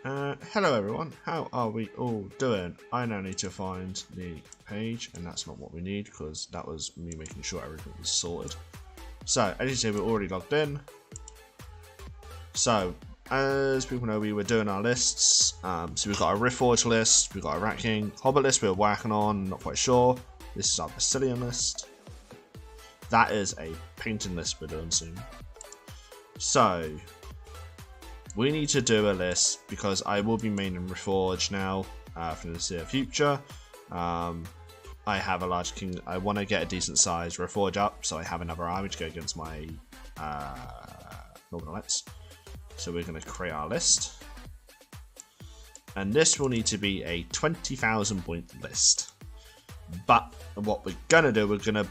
Hello everyone, how are we all doing? I now need to find the page, and that's not what we need because that was me making sure everything was sorted. So, as you see, we're already logged in. So, as people know, we were doing our lists. So we've got a Riftforge list, we've got a Rat King, Hobbit list we're working on, not quite sure. This is our Basilian list. That is a painting list we're doing soon. So, we need to do a list because I will be maining Reforge now for the near future. I have a large king. I want to get a decent size Reforge up, so I have another army to go against my Northern Lights. So we're going to create our list, and this will need to be a 20,000 point list. But what we're going to do, we're going to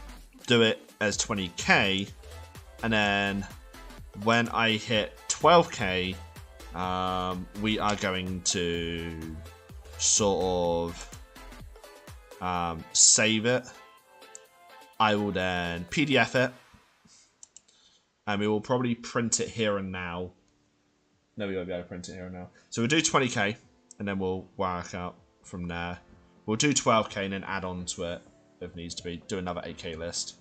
do it as 20k, and then when I hit 12k. We are going to sort of save it. I will then PDF it, and we will probably print it here and now. No, we won't be able to print it here and now. So we'll do 20k, and then we'll work out from there. We'll do 12k and then add on to it if needs to be. Do another 8k list.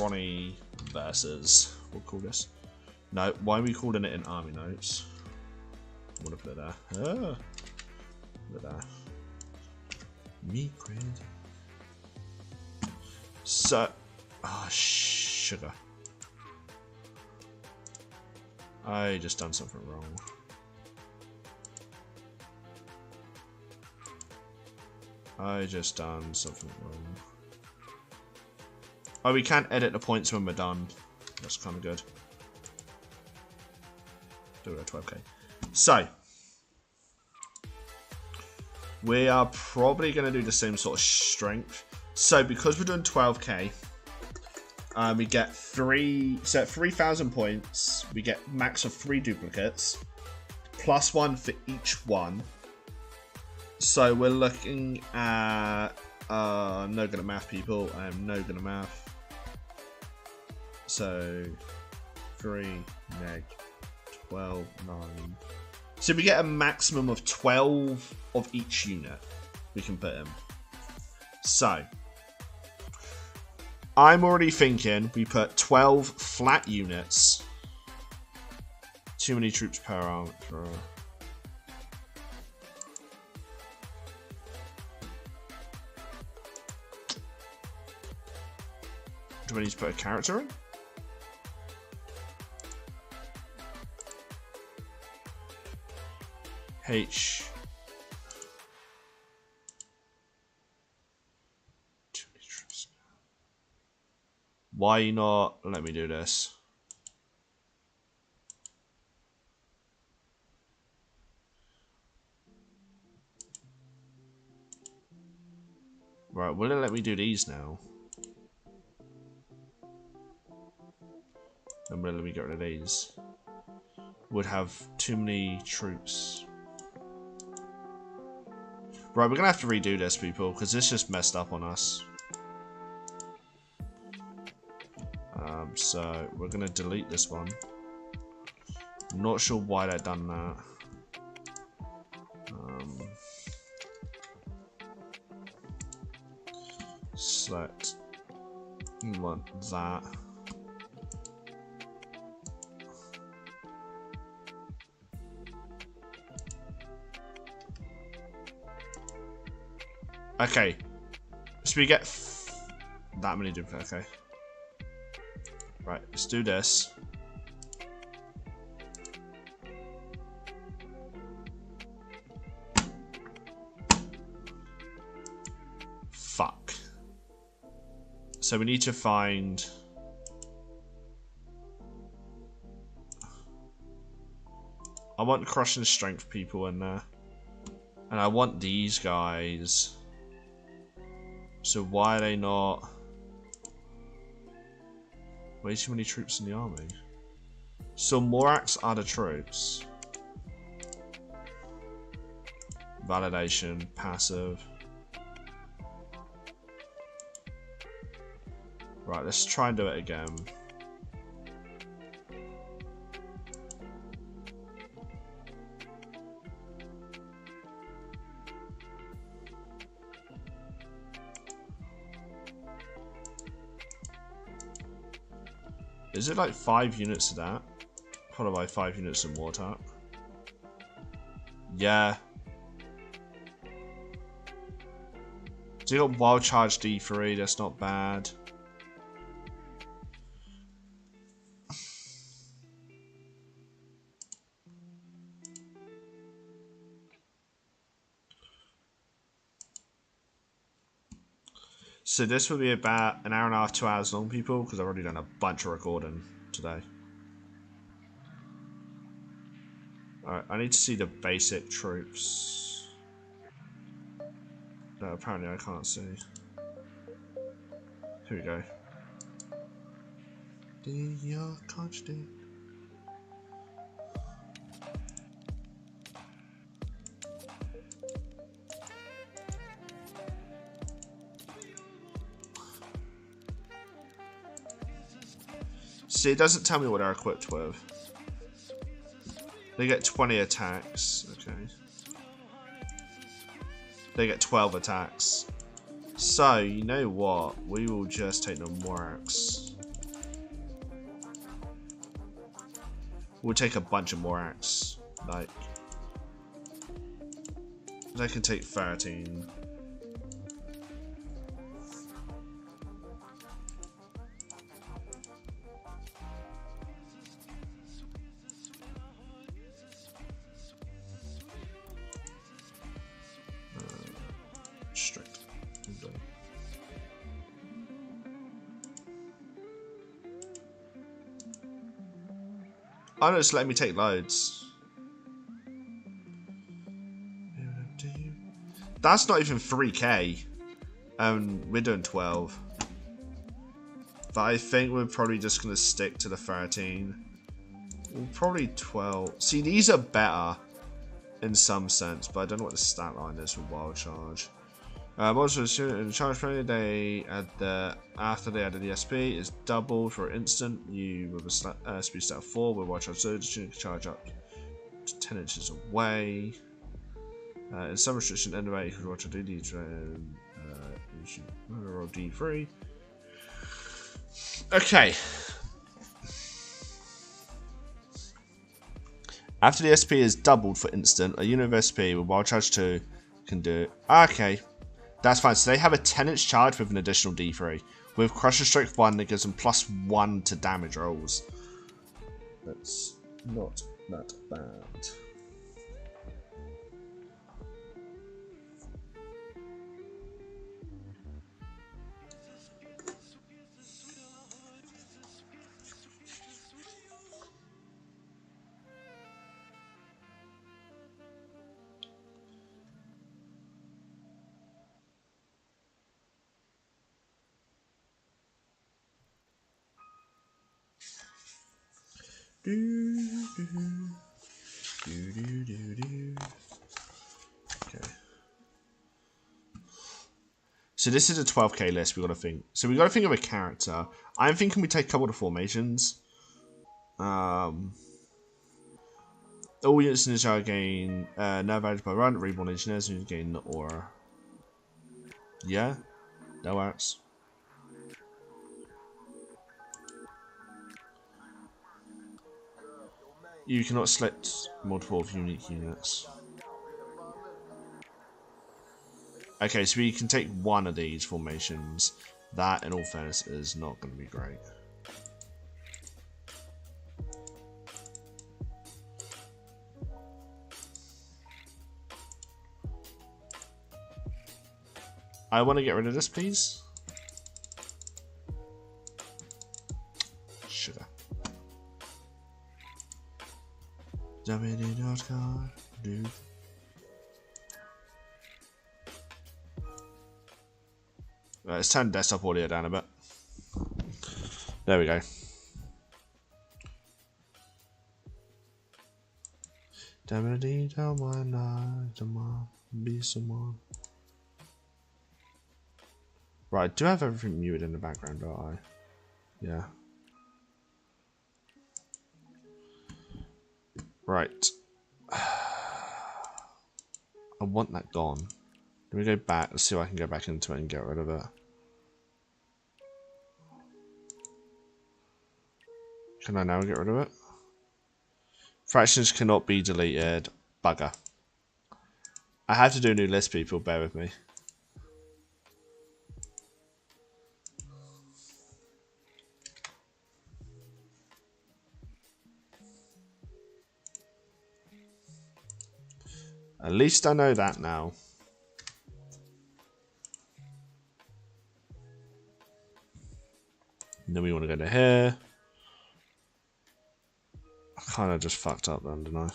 Ronnie versus, we'll call this. No, why are we calling it in army notes? I'm gonna put it there. Put it there. Me crazy. So, sugar. I just done something wrong. Oh, we can't edit the points when we're done. That's kind of good. Do it at 12k. So, we are probably going to do the same sort of strength. So, because we're doing 12k, we get 3,000 points. We get max of 3 duplicates, plus 1 for each one. So, we're looking at. I'm no good at math, people. I am no good at math. So, 3 neg 12, 9. So we get a maximum of 12 of each unit we can put in. So, I'm already thinking we put 12 flat units. Too many troops per arm. Do I need to put a character in? H. Why not let me do this? Right, will it let me do these now? And will it let me get rid of these? Would have too many troops. Right, we're gonna have to redo this, people, because this just messed up on us. So we're gonna delete this one. Not sure why they've done that. Select. Want that. Okay, so we get that many duplicates. Okay, right, let's do this. Fuck. So we need to find. I want crushing strength people in there, and I want these guys. So why are they not? Way too many troops in the army. So Morax are the troops. Validation, passive. Right, let's try and do it again. Is it like 5 units of that? Followed by 5 units of more attack? Yeah. So you got wild charge D3, that's not bad. So this will be about an hour and a half, 2 hours long, people, because I've already done a bunch of recording today. Alright, I need to see the basic troops. No, apparently I can't see. Here we go. See, it doesn't tell me what they're equipped with. They get 20 attacks. Okay. They get 12 attacks. So, you know what? We will just take the Morax. We'll take a bunch of Morax. Like, they can take 13. Strict. Okay. Oh no, it's letting me take loads. That's not even 3k. We're doing 12. But I think we're probably just going to stick to the 13. We'll probably 12. See, these are better in some sense, but I don't know what the stat line is with wild charge. Also, in charge play, they add after they added the SP is doubled for instant. You with a speed stat of 4 with wild charge surge, you can charge up to 10 inches away. In some restriction, anyway, you can watch a DD train. You should roll D3. Okay. After the SP is doubled for instant, a unit of SP with wild charge 2 can do it. Okay. That's fine. So they have a 10-inch charge with an additional D3. With Crusher Strike 1, that gives them +1 to damage rolls. That's not that bad. Okay. So this is a 12k list. We got to think. So we got to think of a character. I'm thinking we take a couple of formations. All units in this jar gain nerve added by run. Reborn engineers who gain the aura. Yeah, that works. You cannot select multiple of unique units. Okay, so we can take one of these formations. That, in all fairness, is not going to be great. I want to get rid of this, please. Sugar. Dude. Right, let's turn desktop audio down a bit. There we go. Be someone. Right, I do have everything muted in the background, don't I? Yeah. Right. I want that gone. Let me go back. Let's see if I can go back into it and get rid of it. Can I now get rid of it? Fractions cannot be deleted. Bugger. I have to do a new list, people. Bear with me. At least I know that now. And then we want to go to here. I kind of just fucked up then, didn't I?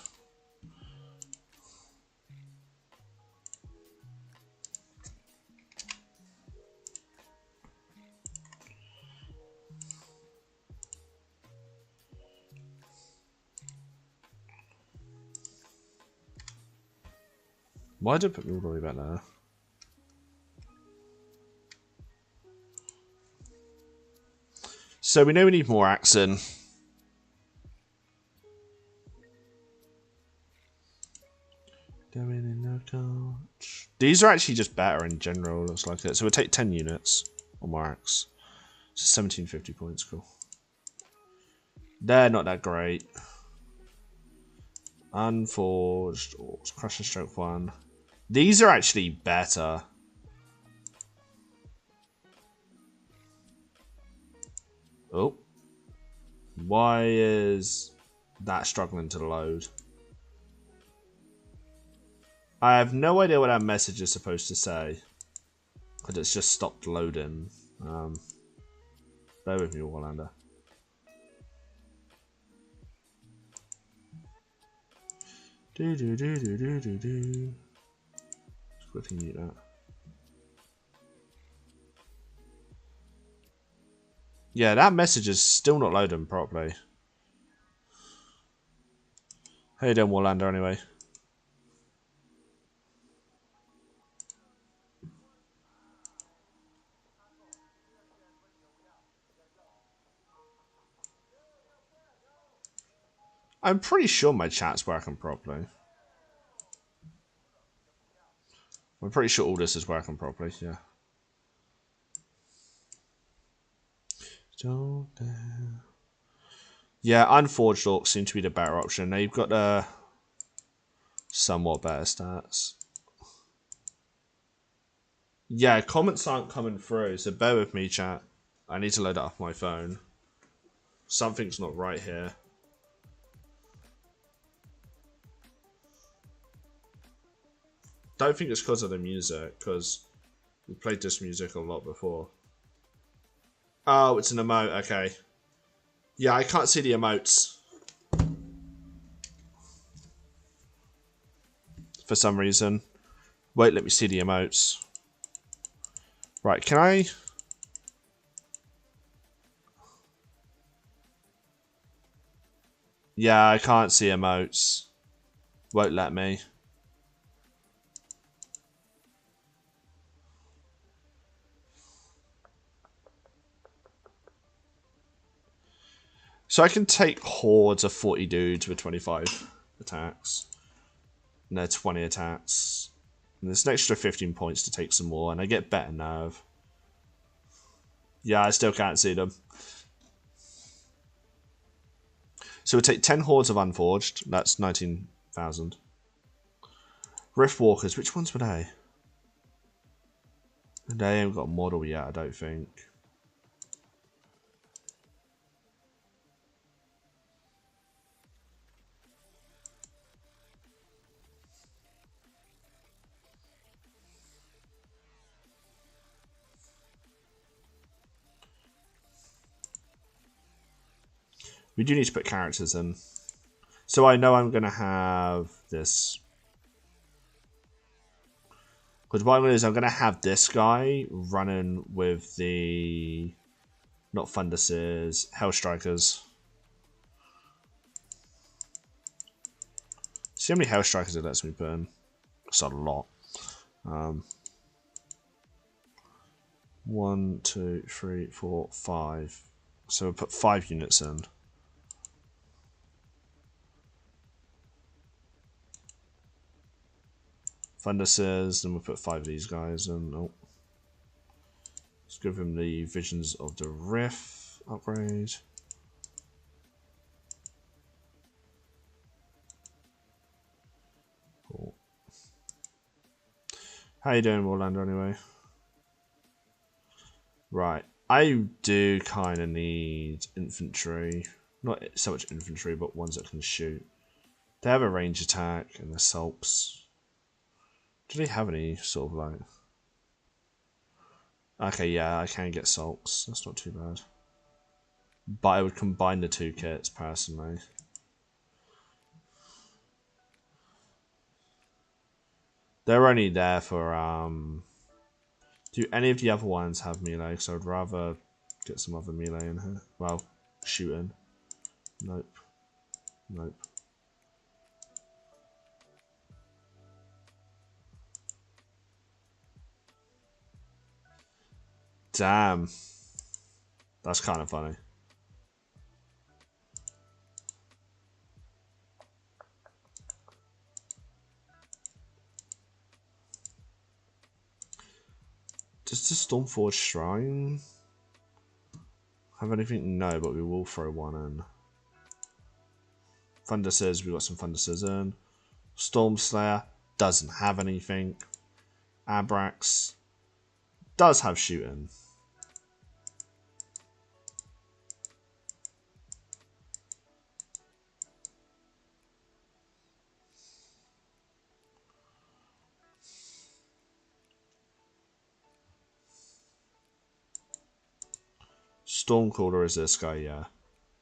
Why did it put me all the way back there? So we know we need more accent. These are actually just better in general, looks like it. So we'll take 10 units on more axe. So 1750 points, cool. They're not that great. Unforged, or Crushing Stroke 1. These are actually better. Oh. Why is that struggling to load? I have no idea what that message is supposed to say. Because it's just stopped loading. Bear with me, Warlander. Just quickly mute that. Yeah, that message is still not loading properly. How you doing, Warlander, anyway? I'm pretty sure my chat's working properly. I'm pretty sure all this is working properly, yeah. Yeah, Unforged Orcs seem to be the better option. They've got somewhat better stats. Yeah, comments aren't coming through, so bear with me, chat. I need to load it off my phone. Something's not right here. Don't think it's because of the music, because we played this music a lot before. Oh, it's an emote, okay. Yeah, I can't see the emotes. For some reason. Wait, let me see the emotes. Right, can I... Yeah, I can't see emotes. Won't let me. So I can take hordes of 40 dudes with 25 attacks. And they're 20 attacks. And there's an extra 15 points to take some more, and I get better nerve. Yeah, I still can't see them. So we'll take 10 hordes of Unforged. That's 19,000. Rift Walkers, which ones were they? They haven't got a model yet, I don't think. We do need to put characters in. So I know I'm going to have this. Because what I'm going to do is I'm going to have this guy running with the... Not Funduses, Hellstrikers. See how many Hellstrikers it lets me put in? It's a lot. 1, 2, 3, 4, 5. So we'll put 5 units in. Funduses, then we'll put 5 of these guys in. Oh. Let's give him the Visions of the Rift upgrade. How you doing, Warlander, anyway? Right. I do kind of need infantry. Not so much infantry, but ones that can shoot. They have a range attack and assaults. Do they have any sort of like... Okay, yeah, I can get sulks. That's not too bad. But I would combine the two kits, personally. They're only there for, Do any of the other ones have melee? Because I would rather get some other melee in here. Well, shooting. Nope. Nope. Damn. That's kind of funny. Does the Stormforge Shrine have anything? No, but we will throw one in. Thunder Scissors, we got some Thunder Scissors in. Storm Slayer doesn't have anything. Abrax does have shooting. Stormcaller is this guy, yeah.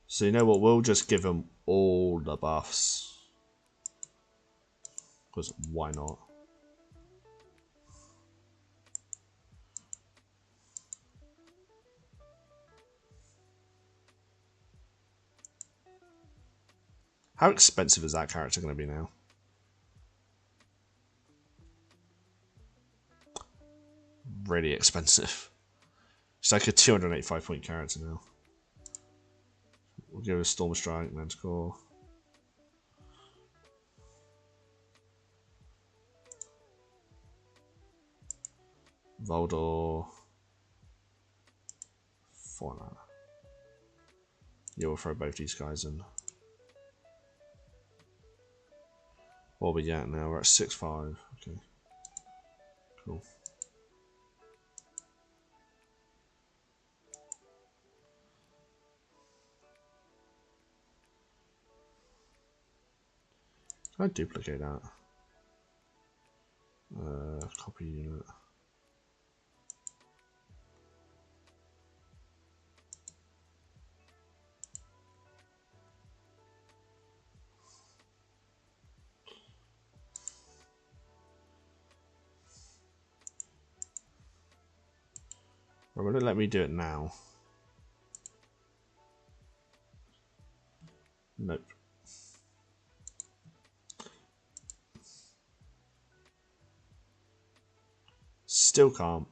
So you know what, we'll just give him all the buffs. Because why not? How expensive is that character going to be now? Really expensive. It's like a 285 point character now. We'll give a Storm Strike, Manticore. Voldor. 4 mana. Yeah, we'll throw both these guys in. What are we at now? We're at 6-5. Okay. Cool. Can I duplicate that? Copy unit. Well, will it let me do it now? Nope. Still can't.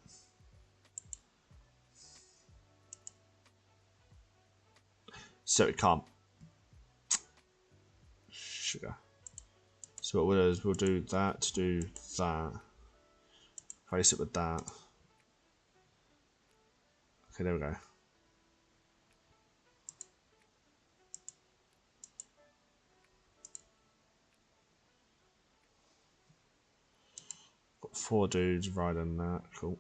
So it can't. Sugar. So what we'll do is we'll do that to do that. Replace it with that. Okay, there we go. Got 4 dudes riding that. Cool.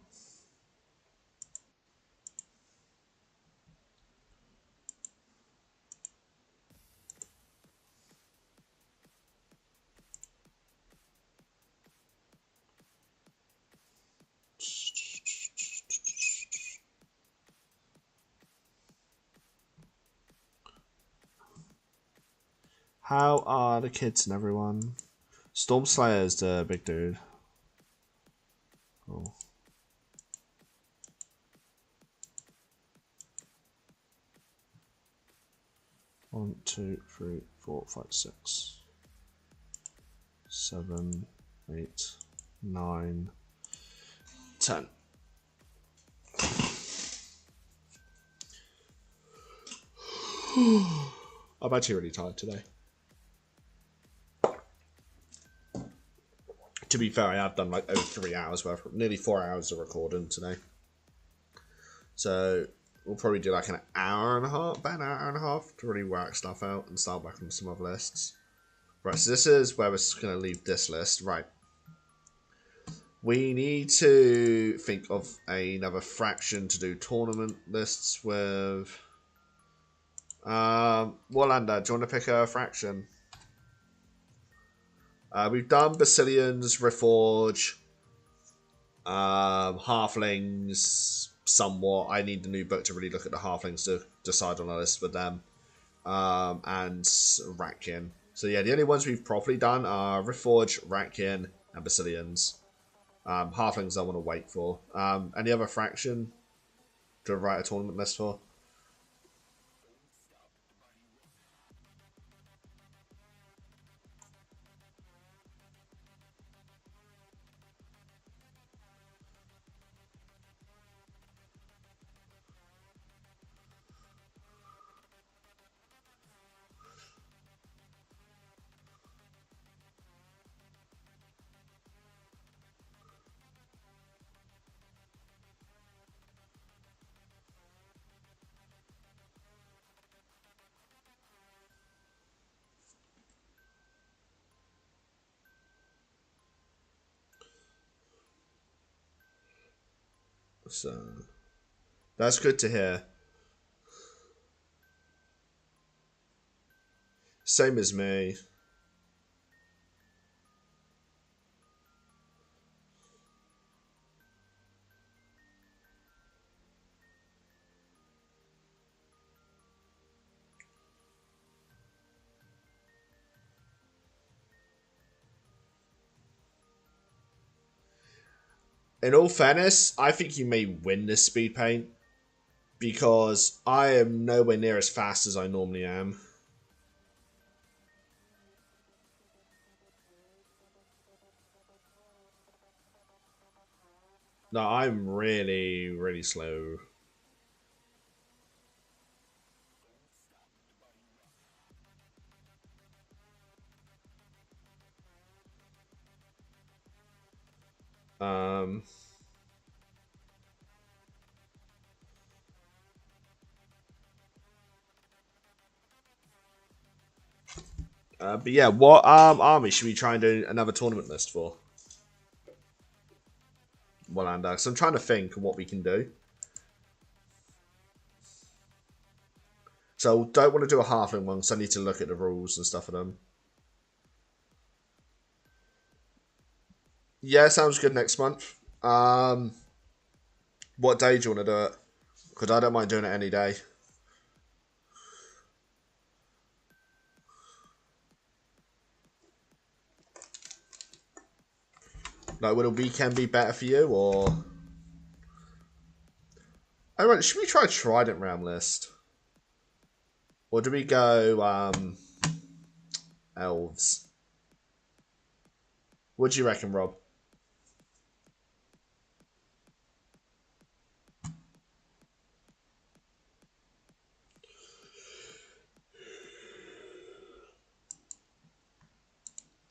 How are the kids and everyone? Storm Slayer is the big dude. Cool. One, 2, 3, 4, 5, 6, 7, 8, 9, 10. I'm actually really tired today. To be fair, I have done like over 3 hours worth, nearly 4 hours of recording today. So we'll probably do like an hour and a half, about an hour and a half to really work stuff out and start back on some other lists. Right, so this is where we're going to leave this list. Right. We need to think of another fraction to do tournament lists with. Wallander, do you want to pick a fraction? We've done Basilians, Reforge, Halflings, somewhat. I need the new book to really look at the Halflings to decide on a list with them. And Ratkin. So yeah, the only ones we've properly done are Reforge, Ratkin, and Basilians. Halflings I want to wait for. Any other fraction to write a tournament list for? So that's good to hear. Same as me. In all fairness, I think you may win this speed paint because I am nowhere near as fast as I normally am. No, I'm really, really slow. Um, but yeah, what army should we try and do another tournament list for? Well, and so I'm trying to think of what we can do. So don't want to do a halfling one, so I need to look at the rules and stuff for them. Yeah, sounds good next month. What day do you want to do it? Because I don't mind doing it any day. Like, would a weekend be better for you, or? Oh, right, should we try Trident Realm list? Or do we go, Elves? What do you reckon, Rob?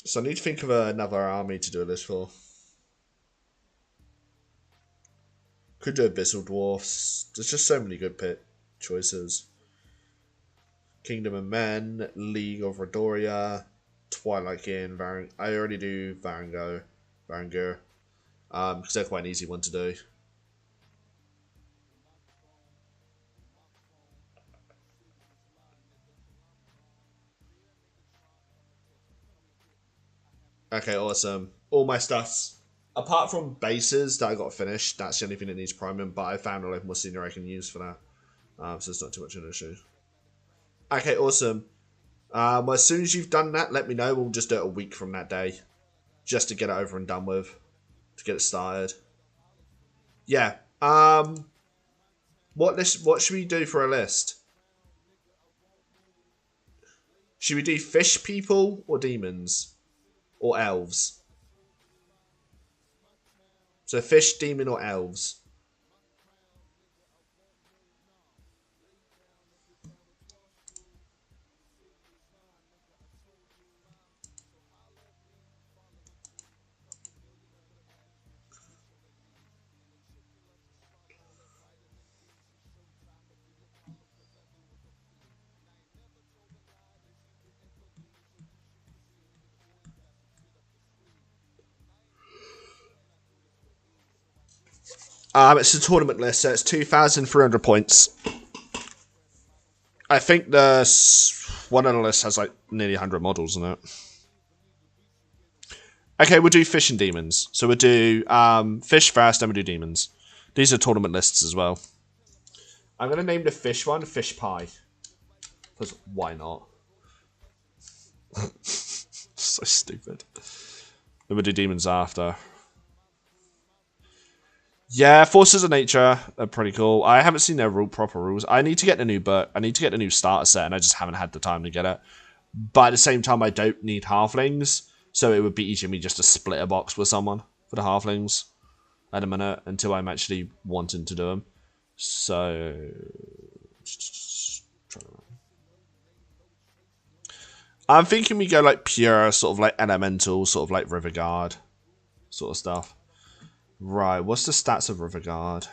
So I need to think of another army to do this for. Could do Abyssal Dwarfs. There's just so many good pit choices. Kingdom of Men, League of Redoria, Twilight Kin, I already do Varangur. Because they're quite an easy one to do. Okay, awesome. All my stuffs. Apart from bases that I got finished, that's the only thing that needs priming, but I found a lot more senior I can use for that. So it's not too much of an issue. Okay, awesome. Well, as soon as you've done that, let me know. We'll just do it a week from that day. Just to get it over and done with. To get it started. Yeah. What should we do for a list? Should we do fish people or demons? Or elves? So fish, demon, or elves? It's a tournament list, so it's 2,300 points. I think one of the lists has like nearly 100 models in it. Okay, we'll do fish and demons. So we'll do fish first, then we'll do demons. These are tournament lists as well. I'm going to name the fish one Fish Pie. Because why not? So stupid. Then we'll do demons after. Yeah, Forces of Nature are pretty cool. I haven't seen their proper rules. I need to get the new book. I need to get the new starter set, and I just haven't had the time to get it. But at the same time, I don't need halflings, so it would be easier for me just to split a box with someone for the halflings at a minute until I'm actually wanting to do them. So, I'm thinking we go like pure, sort of like elemental, sort of like River Guard sort of stuff. Right, what's the stats of River Guard?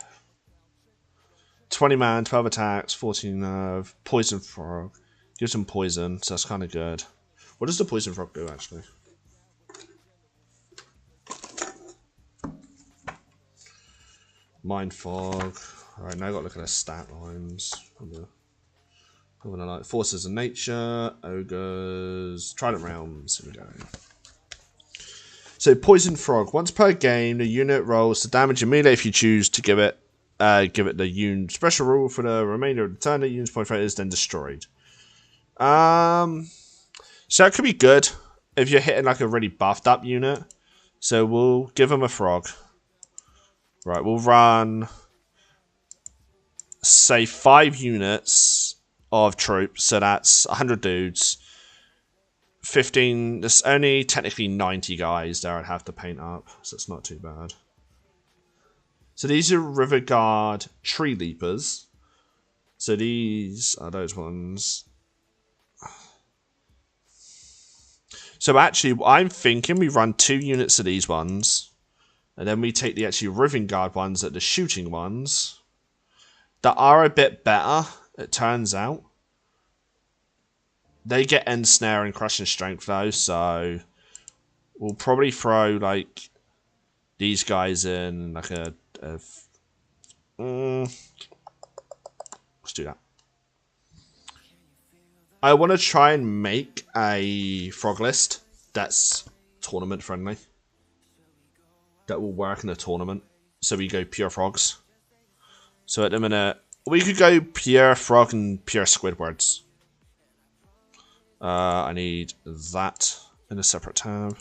20 man, 12 attacks, 14 nerve, poison frog. Gives him poison, so that's kind of good. What does the poison frog do, actually? Mind fog. Alright, now I've got to look at the stat lines. Forces of Nature, Ogres, Trident Realms. Here we go. So, Poison Frog. Once per game, the unit rolls the damage in melee if you choose to give it the unit special rule for the remainder of the turn. The unit's point is then destroyed. So that could be good if you're hitting like a really buffed up unit. So we'll give them a frog. Right, we'll run, say, 5 units of troops. So that's 100 dudes. 15, there's only technically 90 guys there I'd have to paint up, so it's not too bad. So these are River Guard Tree Leapers. So these are those ones. So actually, I'm thinking we run 2 units of these ones, and then we take the actually River Guard ones at the shooting ones that are a bit better, it turns out. They get end snare and crushing strength though, so we'll probably throw like these guys in like let's do that. I want to try and make a frog list that's tournament friendly. That will work in a tournament. So we go pure frogs. So at the minute, we could go pure frog and pure Squidwards. I need that in a separate tab.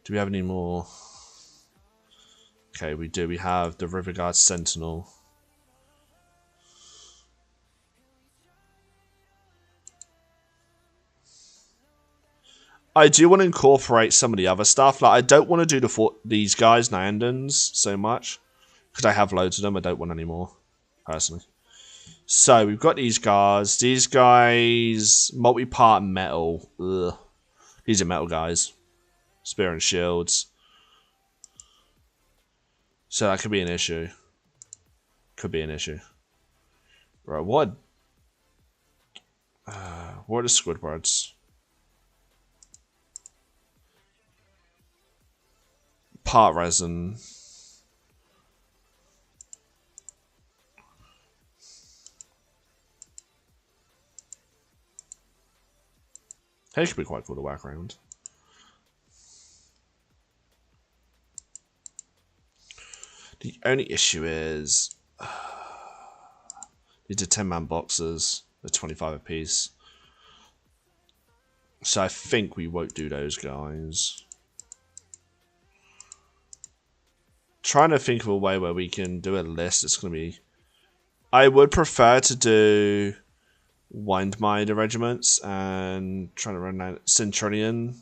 Do we have any more? Okay, we do. We have the River Guard Sentinel. I do want to incorporate some of the other stuff. Like, I don't want to do these guys, Nyandans, so much. Because I have loads of them. I don't want any more, personally. So, we've got these guys. These guys, multi-part metal. Ugh. These are metal guys. Spear and shields. So, that could be an issue. Could be an issue. Right, what? What are Squidwards? Part resin. Hey, it could be quite cool to whack around. The only issue is these are 10-man boxes. They're 25 apiece. So I think we won't do those guys. Trying to think of a way where we can do a list. It's going to be... I would prefer to do Windminder regiments and trying to run out Centurion.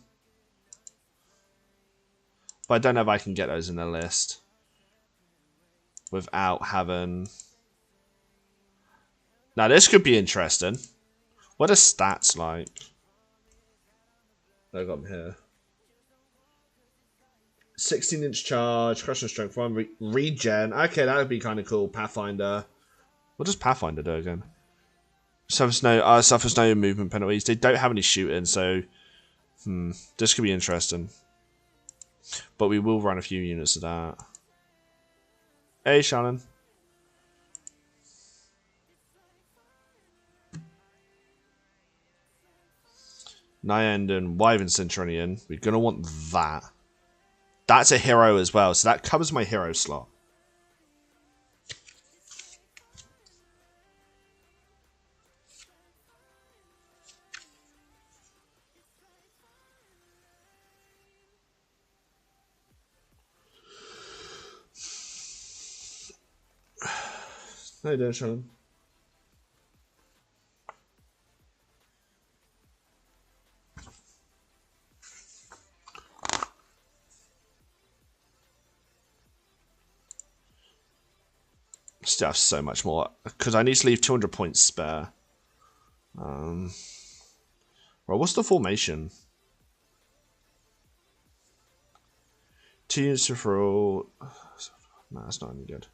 But I don't know if I can get those in the list without having... Now this could be interesting. What are stats like? I got them here. 16-inch charge, crushing strength 1, regen. Okay, that would be kind of cool. Pathfinder. What does Pathfinder do again? Suffers no movement penalties. They don't have any shooting, so this could be interesting. But we will run a few units of that. Hey, Shannon. Nyand and Wyvern Centurion. We're going to want that. That's a hero as well, so that covers my hero slot. How you doing, Shannon? Still have so much more because I need to leave 200 points spare. Well, what's the formation? 2 units for all. No, that's not any good.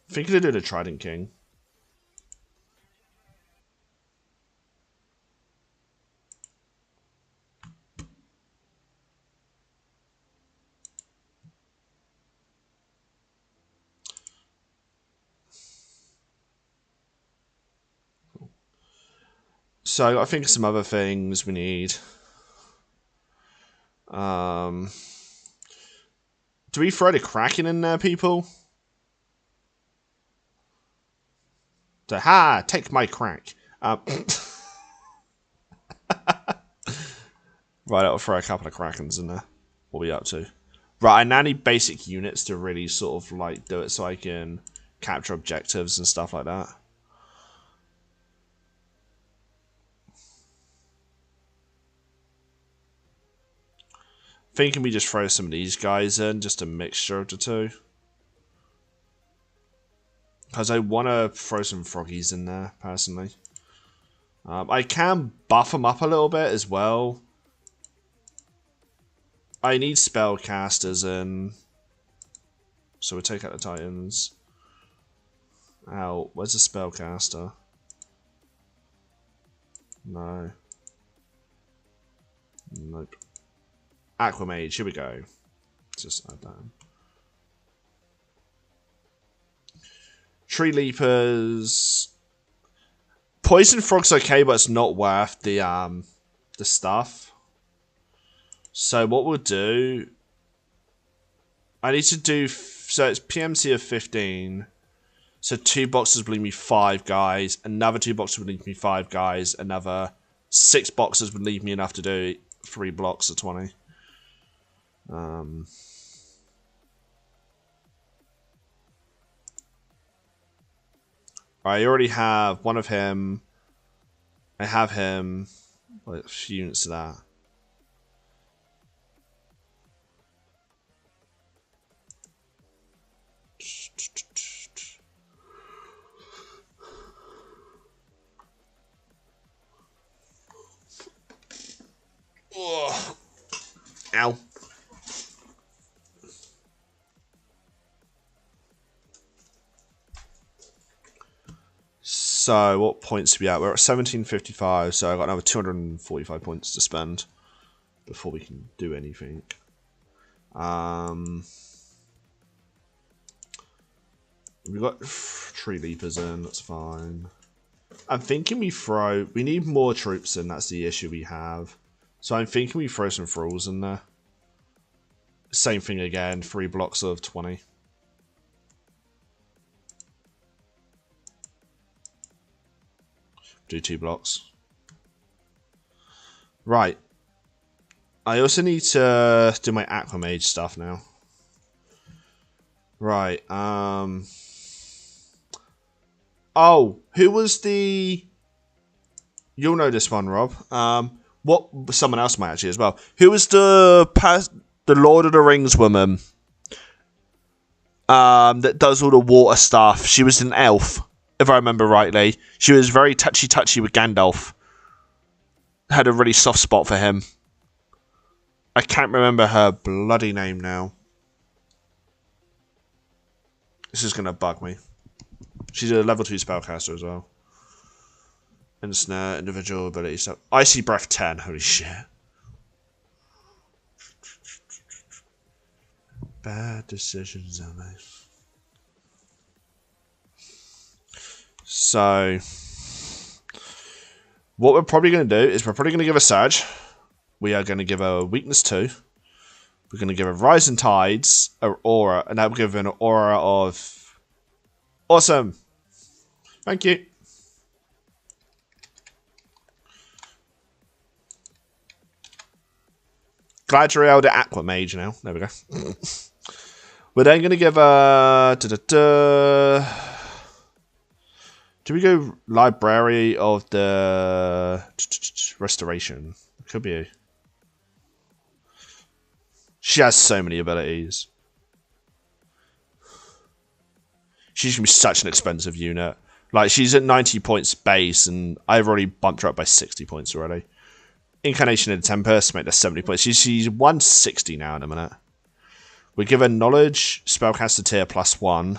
I think I do the Trident King. So I think some other things we need. Do we throw the Kraken in there, people? So, ha! Take my crack. Right, I'll throw a couple of Krakens in there. What are we up to? Right, I now need basic units to really sort of like do it so I can capture objectives and stuff like that. Thinking we just throw some of these guys in, just a mixture of the two. Because I want to throw some froggies in there, personally. I can buff them up a little bit as well. I need spellcasters in. So we'll take out the Titans. Ow, where's the spellcaster? No. Nope. Aquamage, here we go. Just add that in. Tree Leapers. Poison Frog's okay, but it's not worth the stuff. So what we'll do... I need to do... So it's PMC of 15. So 2 boxes will leave me 5 guys. Another 2 boxes would leave me 5 guys. Another 6 boxes would leave me enough to do 3 blocks of 20. I already have one of him. I have him. Like, a few units of that. Ugh. Ow. So, what points are we at? We're at 1755, so I've got another 245 points to spend before we can do anything. We've got Tree Leapers in, that's fine. I'm thinking we need more troops in, that's the issue we have. So I'm thinking we throw some thralls in there. Same thing again, 3 blocks of 20. Do 2 blocks. Right. I also need to do my Aquamage stuff now. Right, Oh, who was the... You'll know this one, Rob. What someone else might actually as well. Who was the Lord of the Rings woman? That does all the water stuff. She was an elf, if I remember rightly. She was very touchy with Gandalf. Had a really soft spot for him. I can't remember her bloody name now. This is gonna bug me. She's a level 2 spellcaster as well. And snare, individual ability stuff. Icy Breath 10, holy shit. Bad decisions I made. So, what we're probably going to do is we're probably going to give a Surge. We are going to give a Weakness 2. We're going to give a Rising Tides, an Aura, and that will give an Aura of... Awesome! Thank you. Gladriel the Aqua Mage now. There we go. We're then going to give a... Do we go Library of the Restoration? Could be. She has so many abilities. She's going to be such an expensive unit. Like, she's at 90 points base, and I've already bumped her up by 60 points already. Incarnation of the Tempest, make that 70 points. She's 160 now in a minute. We give her Knowledge, Spellcaster tier +1.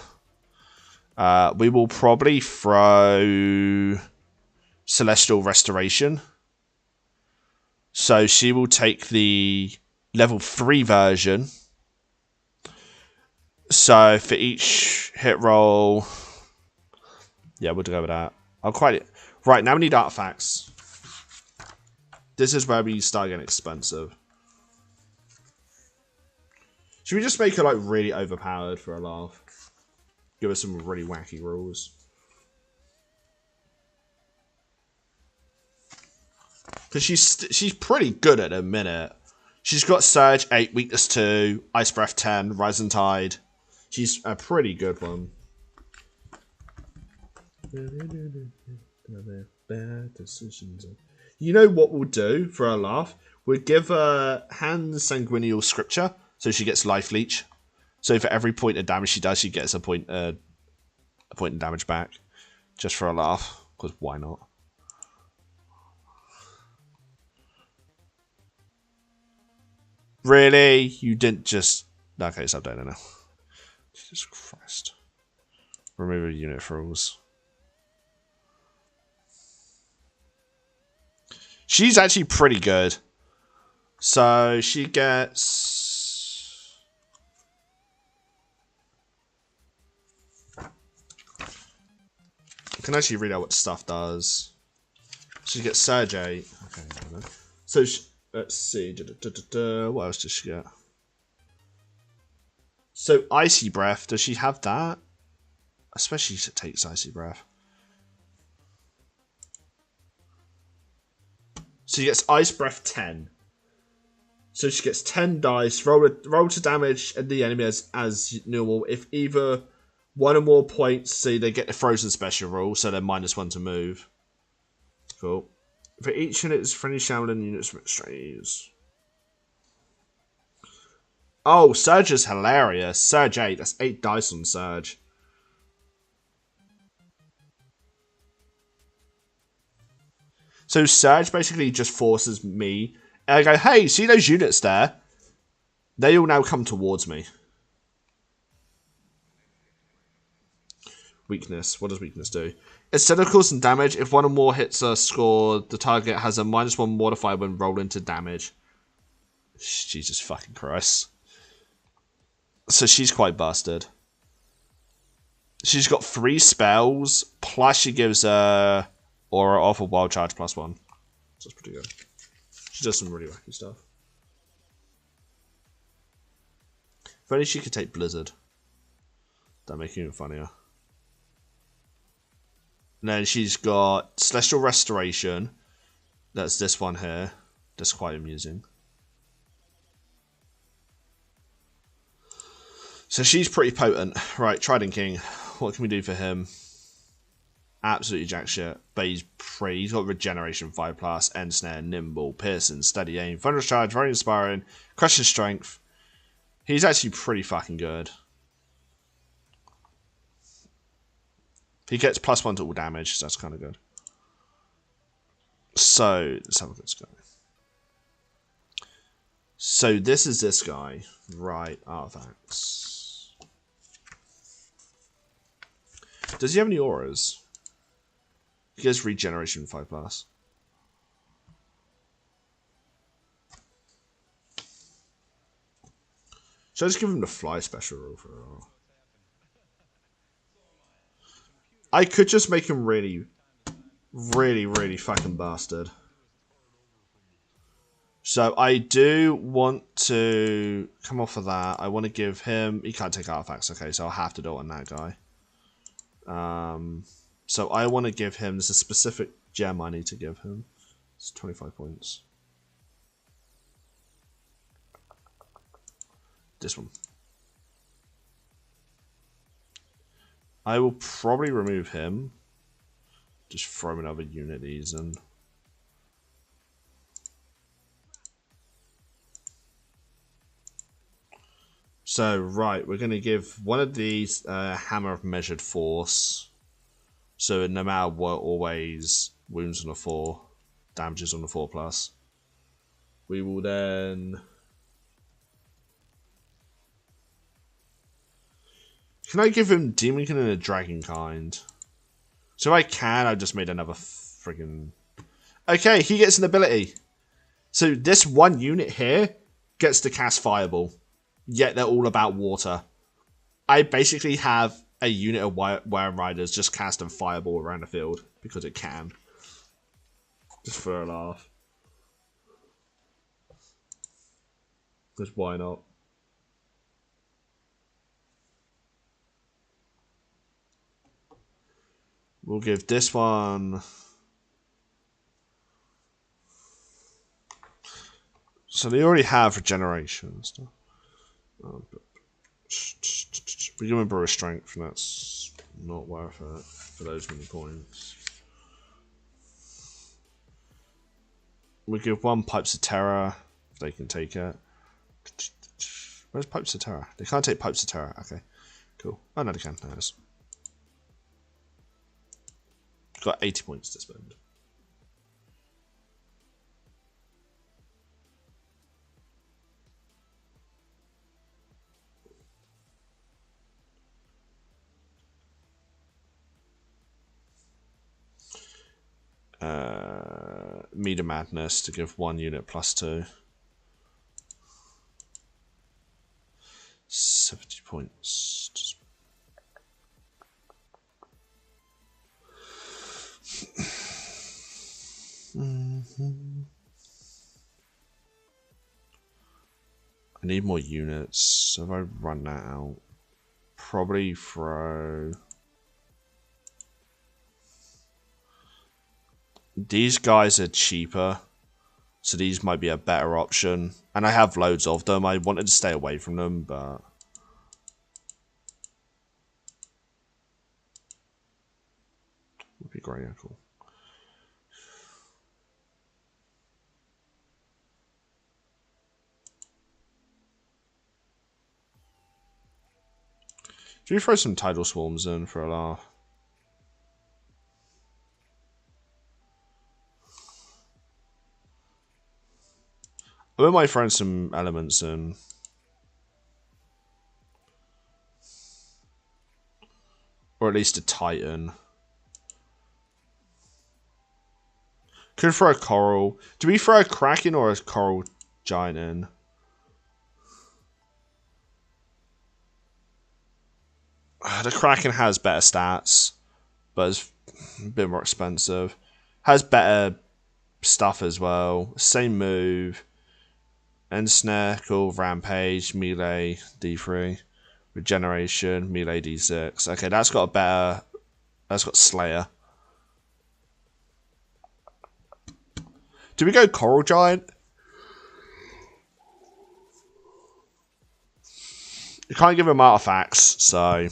We will probably throw Celestial Restoration. So she will take the level 3 version. So for each hit roll... Yeah, we'll go with that. Right, now we need artifacts. This is where we start getting expensive. Should we just make her like really overpowered for a laugh? Give her some really wacky rules. Because she's pretty good at a minute. She's got Surge 8, Weakness 2, Ice Breath 10, Rising Tide. She's a pretty good one. Bad decisions. You know what we'll do for a laugh? We'll give her Hand Sanguinial Scripture, so she gets Life Leech. So for every point of damage she does, she gets a point of damage back. Just for a laugh, because why not? Really? You didn't just... Okay, it's updated now. Jesus Christ. Remove a unit for rules. She's actually pretty good. So she gets... I can actually read out what stuff does. She gets Surge 8. Okay, so let's see. What else does she get? So Icy Breath, does she have that? Especially if it takes Icy Breath. So she gets Ice Breath 10. So she gets 10 dice, roll to damage at the enemy as normal. If either one or more points, see they get the Frozen Special rule, so they're -1 to move. Cool. For each unit is friendly Shaman units from extremes. Oh, Surge is hilarious. Surge 8, that's 8 dice on Surge. So Surge basically just forces me, and I go, hey, see those units there? They all now come towards me. Weakness. What does weakness do? Instead of causing damage, if one or more hits are scored, the target has a -1 modifier when rolling to damage. Jesus fucking Christ. So she's quite busted. She's got 3 spells, plus she gives a Aura off a Wild Charge +1. So that's pretty good. She does some really wacky stuff. If only she could take Blizzard. That'd make it even funnier. And then she's got Celestial Restoration. That's this one here. That's quite amusing. So she's pretty potent. Right, Trident King. What can we do for him? Absolutely jack shit. But he's pretty. He's got Regeneration 5+, End Snare, Nimble, Piercing, Steady Aim, Thunderous Charge, Very Inspiring, Crushing Strength. He's actually pretty fucking good. He gets +1 to all damage, so that's kind of good. So, let's have a look at this guy. So, this is this guy. Right, artifacts. Does he have any auras? He has Regeneration 5+. Should I just give him the fly special rule for it? I could just make him really, really, really fucking bastard. So I do want to come off of that. I want to give him... He can't take artifacts. Okay, so I'll have to do it on that guy. So I want to give him... There's a specific gem I need to give him. It's 25 points. This one. I will probably remove him. Just throw another unit of these in. So, right, we're going to give one of these Hammer of Measured Force. So, no matter what, always wounds on a 4, damages on a 4+. We will then... Can I give him Demonkin and a Dragonkind? So I can, I just made another friggin... Okay, he gets an ability. So this one unit here gets to cast Fireball. Yet they're all about water. I basically have a unit of Wire Riders just casting Fireball around the field. Because it can. Just for a laugh. Because why not? We'll give this one... So they already have regeneration and stuff. We give him Brewer Strength, and that's not worth it for those many points. We give one Pipes of Terror, if they can take it. Where's Pipes of Terror? They can't take Pipes of Terror. Okay, cool. Oh, no, they can. There it is. Got 80 points to spend. Meter Madness to give 1 unit +2. 70 points. I need more units, so if I run that out, probably throw... These guys are cheaper, so these might be a better option. And I have loads of them. I wanted to stay away from them, but... Would be great, yeah, cool. Should we throw some Tidal Swarms in for a laugh? I wouldn't mind throwing some elements in. Or at least a Titan. Could throw a Coral. Do we throw a Kraken or a Coral Giant in? The Kraken has better stats, but it's a bit more expensive. Has better stuff as well. Same move. Ensnare, cool, Rampage, Melee, D3. Regeneration, Melee, D6. Okay, that's got a better... That's got Slayer. Do we go Coral Giant? You can't give him artifacts, so...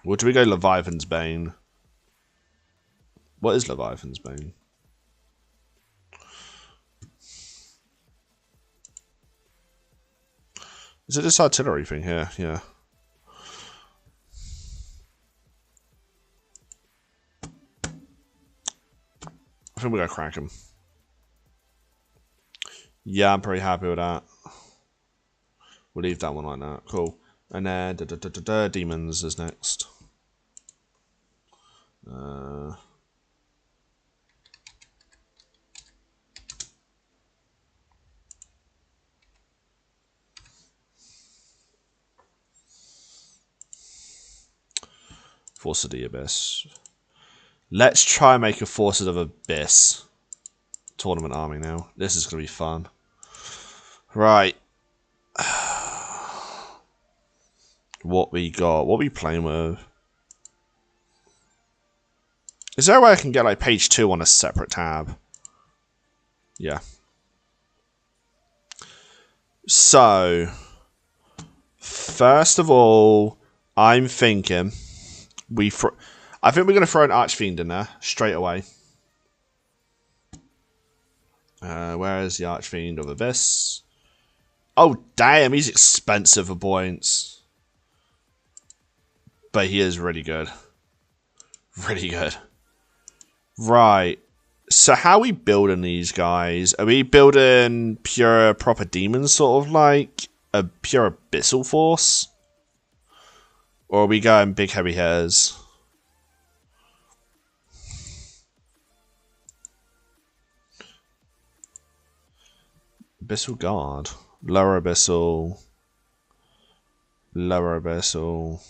Or do we go Leviathan's Bane? What is Leviathan's Bane? Is it this artillery thing here? Yeah. I think we're going to crack him. Yeah, I'm pretty happy with that. We'll leave that one like that. Cool. And then Demons is next. Force of the Abyss. Let's try and make a Forces of Abyss tournament army now. This is going to be fun. Right. What we got? What we playing with? Is there a way I can get like page 2 on a separate tab? Yeah. So, first of all, I'm thinking I think we're going to throw an Archfiend in there straight away. Where is the Archfiend of Abyss? Oh, damn, he's expensive for points. But he is really good. Really good. Right. So how are we building these guys? Are we building pure proper demons, sort of like a pure abyssal force? Or are we going big heavy hitters? Abyssal Guard. Lower Abyssal. Lower Abyssal.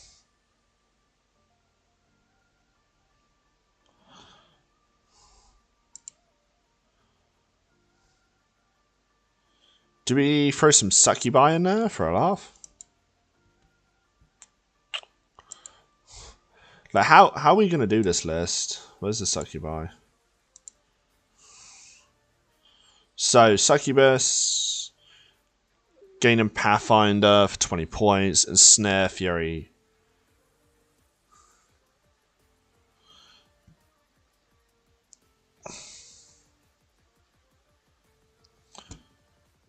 Do we throw some Succubi in there for a laugh? Like, how are we going to do this list? Where's the Succubi? So, Succubus, gaining Pathfinder for 20 points, and Snare Fury.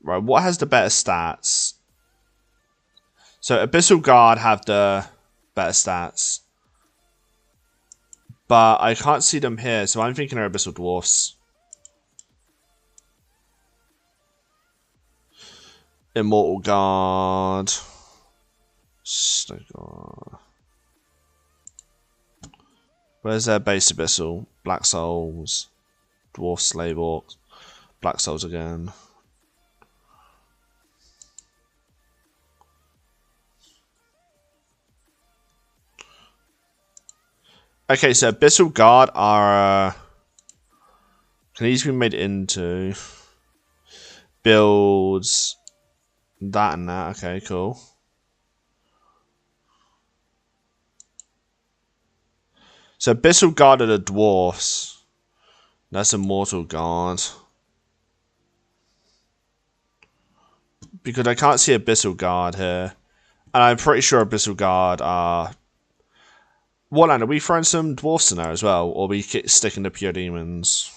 Right, what has the better stats? So, Abyssal Guard have the better stats. But I can't see them here, so I'm thinking they're Abyssal Dwarfs. Immortal Guard. Where's their base Abyssal? Black Souls. Dwarf Slave Orcs. Black Souls again. Okay, so Abyssal Guard are... can these be made into... builds... that and that. Okay, cool. So Abyssal Guard are the Dwarfs. That's Immortal Guard. Because I can't see Abyssal Guard here. And I'm pretty sure Abyssal Guard are... what land? Are we throwing some Dwarfs in there as well? Or are we sticking to pure demons?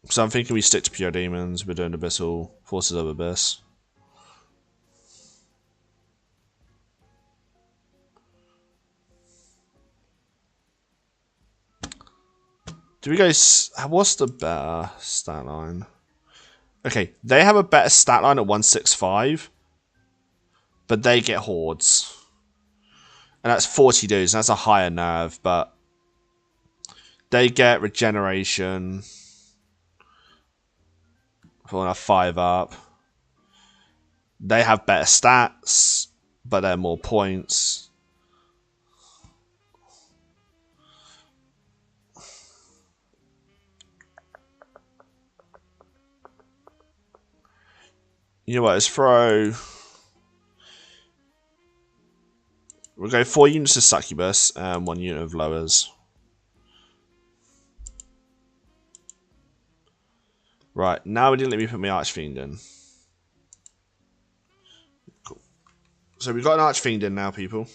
So I'm thinking we stick to pure demons. We're doing Abyssal Forces of Abyss. Do we guys... what's the better stat line? Okay, they have a better stat line at 165. But they get hordes. And that's 40 dudes. And that's a higher nerve, but... they get regeneration. For a 5 up. They have better stats. But they're more points. You know what, let's throw... we'll go 4 units of Succubus and 1 unit of Lowers. Right, now it didn't let me put my Archfiend in. Cool. So we've got an Archfiend in now, people.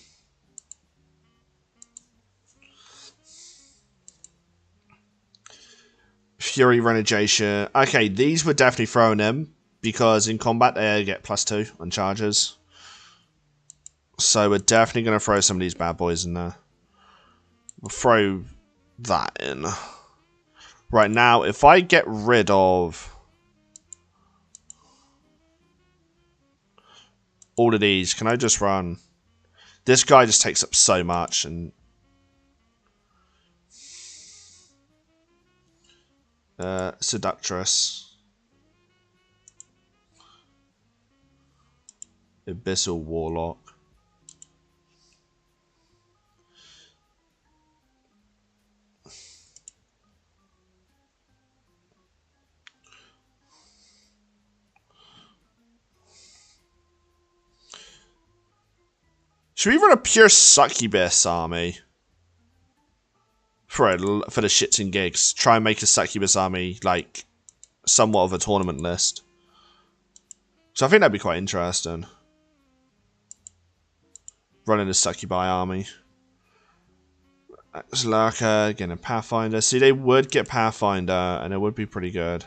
Fury Renegation. Okay, these were definitely thrown in. Because in combat they get +2 on charges. So we're definitely going to throw some of these bad boys in there. We'll throw that in. Right now, if I get rid of all of these, can I just run? This guy just takes up so much. And Seductress. Abyssal Warlock. Should we run a pure succubus army? For the shits and gigs. Try and make a succubus army, like, somewhat of a tournament list. So I think that'd be quite interesting. Running a succubi army. Zlaka, again a Pathfinder. See, they would get Pathfinder, and it would be pretty good.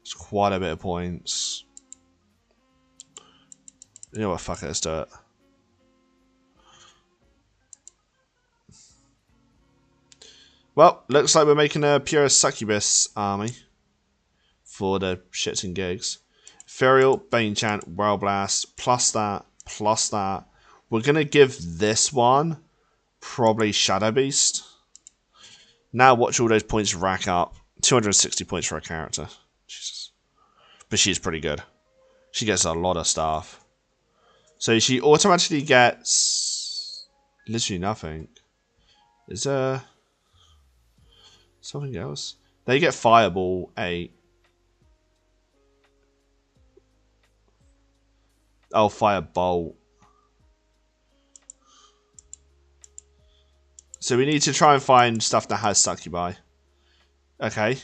It's quite a bit of points. You know what, fuck it, let's do it. Well, looks like we're making a pure succubus army. For the shits and gigs. Ethereal, Bane Chant, World Blast, plus that, plus that. We're going to give this one probably Shadow Beast. Now watch all those points rack up. 260 points for a character. Jesus. But she's pretty good. She gets a lot of stuff. So she automatically gets literally nothing. Is there something else? They get Fireball 8. Oh, Firebolt. So we need to try and find stuff that has Succubi. Okay.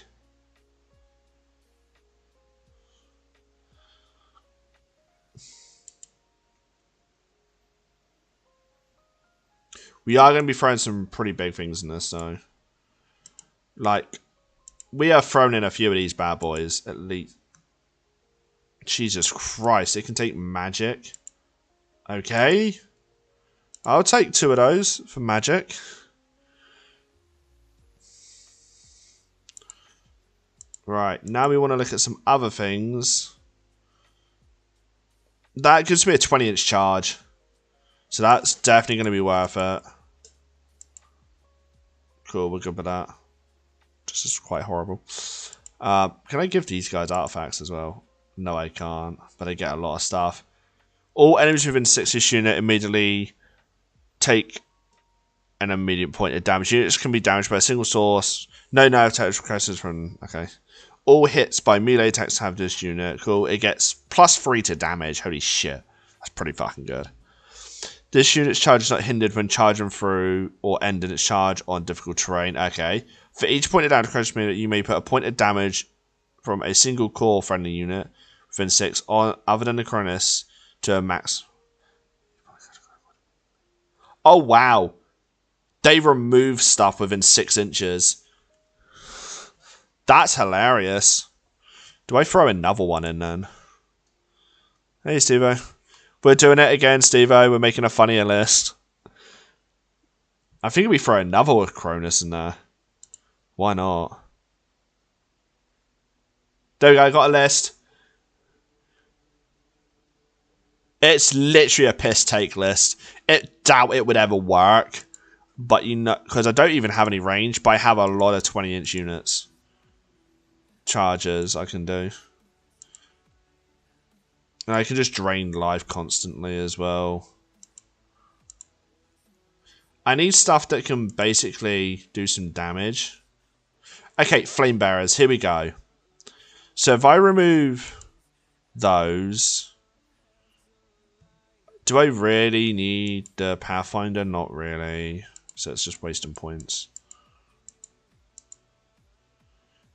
We are going to be throwing some pretty big things in this, though. Like, we have thrown in a few of these bad boys, at least. Jesus Christ, it can take magic. Okay. I'll take 2 of those for magic. Right, now we want to look at some other things. That gives me a 20-inch charge. So that's definitely going to be worth it. Cool, we're good with that. This is quite horrible. Can I give these guys artifacts as well? No, I can't. But I get a lot of stuff. All enemies within 6-ish unit immediately take an immediate point of damage. Units can be damaged by a single source. No attacks requested from... Okay. All hits by melee attacks have this unit. Cool. It gets +3 to damage. Holy shit. That's pretty fucking good. This unit's charge is not hindered when charging through or ending its charge on difficult terrain. Okay. For each point of damage across unit, you may put a point of damage from a single core friendly unit within 6 on other than the Cronus to a max. Oh wow. They remove stuff within 6 inches. That's hilarious. Do I throw another one in then? Hey Steve-O. We're doing it again, Steve-O. We're making a funnier list. I think we throw another with Cronus in there. Why not? There we go, I got a list. It's literally a piss take list. Doubt it would ever work. But you know, because I don't even have any range, but I have a lot of 20-inch units. Charges I can do. And I can just drain life constantly as well. I need stuff that can basically do some damage. Okay, flame bearers, here we go. So if I remove those, do I really need the Pathfinder? Not really. So it's just wasting points.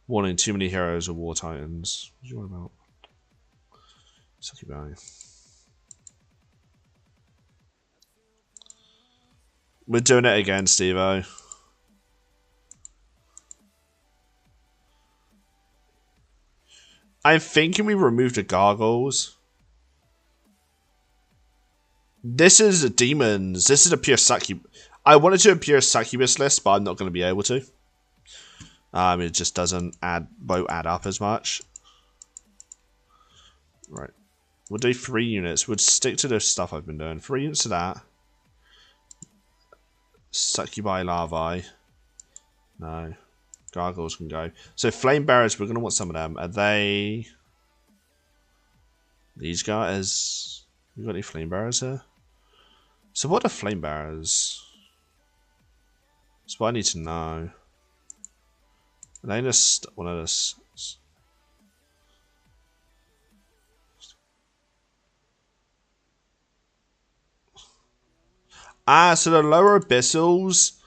Warning, too many heroes or war titans. What do you want about? Succubi. We're doing it again, Steve-O. I'm thinking we remove the gargoyles. This is demons. This is a pure succubus. I wanted to do a pure succubus list, but I'm not going to be able to. It just won't add up as much. Right. We'll do 3 units. We'll stick to the stuff I've been doing. 3 units of that. Succubi larvae. No. Gargoyles can go. So flame bearers, we're going to want some of them. Are they... These guys? We got any flame bearers here? So what are flame bearers? That's what I need to know. Are they just one of this? Ah, so the lower abyssals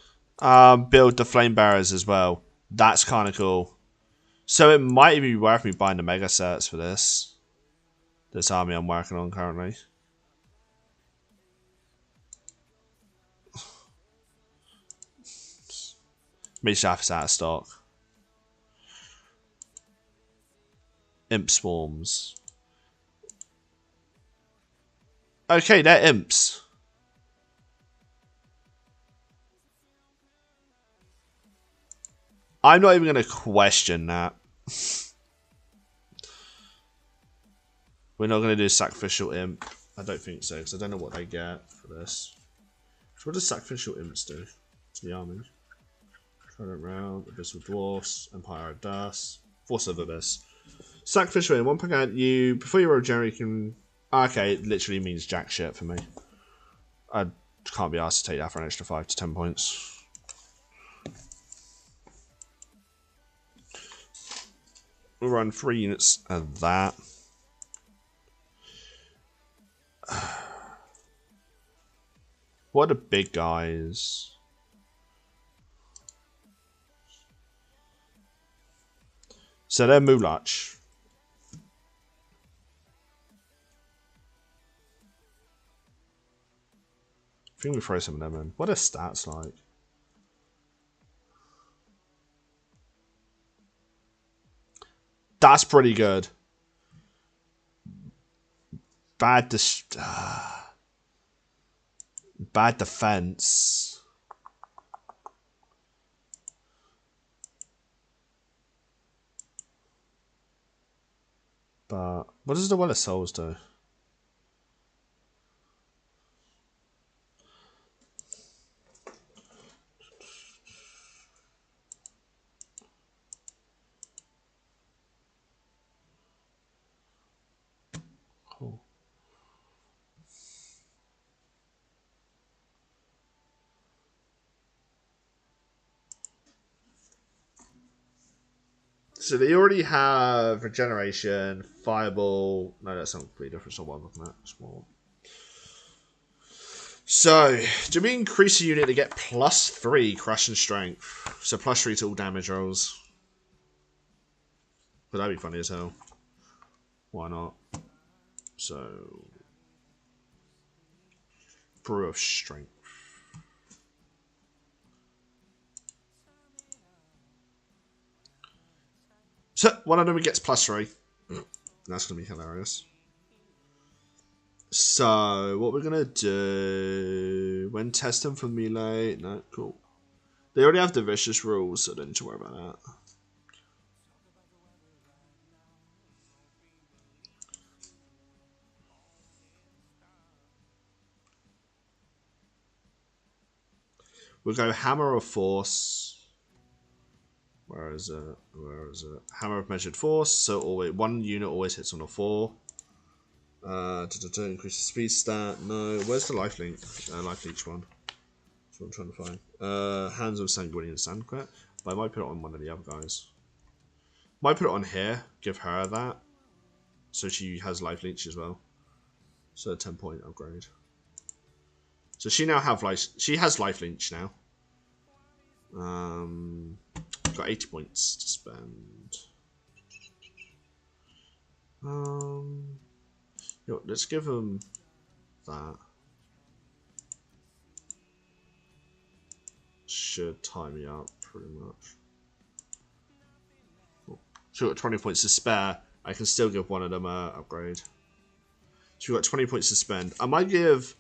build the flame bearers as well. That's kind of cool. So it might be worth me buying the mega sets for this. This army I'm working on currently. Mishaft is out of stock. Imp swarms. Okay, they're imps. I'm not even going to question that. We're not going to do sacrificial imp. I don't think so, because I don't know what they get for this. So what does sacrificial imps do to the army? Trident round, abyssal dwarfs, empire of dust, force of abyss. Sacrificial imp. One point out you before you roll general, you can. Okay, it literally means jack shit for me. I can't be asked to take that for an extra 5 to 10 points. We'll run 3 units of that. What are the big guys? So they're Mulach. I think we throw some of them in. What are stats like? That's pretty good. Bad defense. But what does the Well of Souls do? Cool. So they already have regeneration, fireball. No, that's not completely different. It's not what I'm looking at. Small. So, do we increase a unit to get +3 crush and strength? So +3 to all damage rolls. But that'd be funny as hell. Why not? So, brew of strength. So one of them gets +3. That's gonna be hilarious. So what we're gonna do when testing for melee? No, cool. They already have the vicious rules, so don't need to worry about that. We'll go hammer of force. Where is it? Where is it? Hammer of measured force. So always one unit always hits on a 4. Increase the speed stat. No. Where's the life link? Life leech one. That's what I'm trying to find. Hands of Sanguinian Sandcrat. But I might put it on one of the other guys. Might put it on here. Give her that. So she has life leech as well. So a 10-point upgrade. So she now have life. She has life leech now. Got 80 points to spend. Let's give them that. Should tie me up pretty much. So we've got 20 points to spare. I can still give one of them a upgrade. So we've got 20 points to spend. I might give.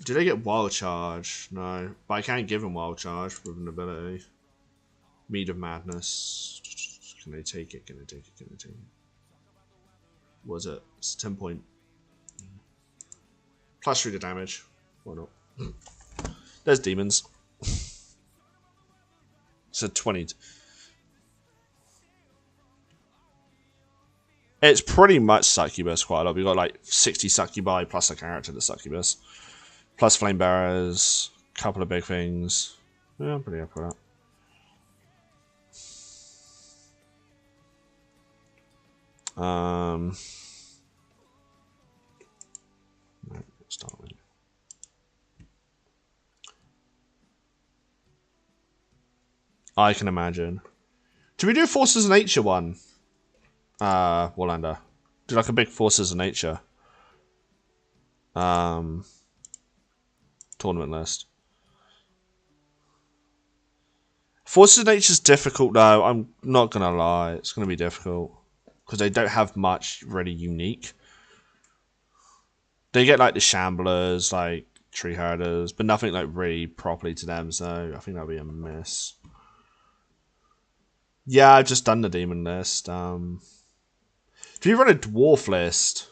Did I get wild charge? No, but I can't give him wild charge with an ability. Mead of Madness. Can they take it? Can they take it? Can they take it? What was it? It's 10 point. +3 to damage. Why not? There's demons. So 20. It's pretty much succubus quite a lot. We've got like 60 succubi plus a character to succubus. Plus flame bearers. Couple of big things. Yeah, I'm pretty happy with that. Start with. I can imagine. Do we do Forces of Nature one? Wallander. Do like a big Forces of Nature. Tournament list. Forces of Nature's difficult though, I'm not gonna lie. It's gonna be difficult. Because they don't have much really unique. They get like the Shamblers, like Tree Herders, but nothing like really properly to them, so I think that'll be a miss. Yeah, I've just done the Demon list. Do you run a Dwarf list?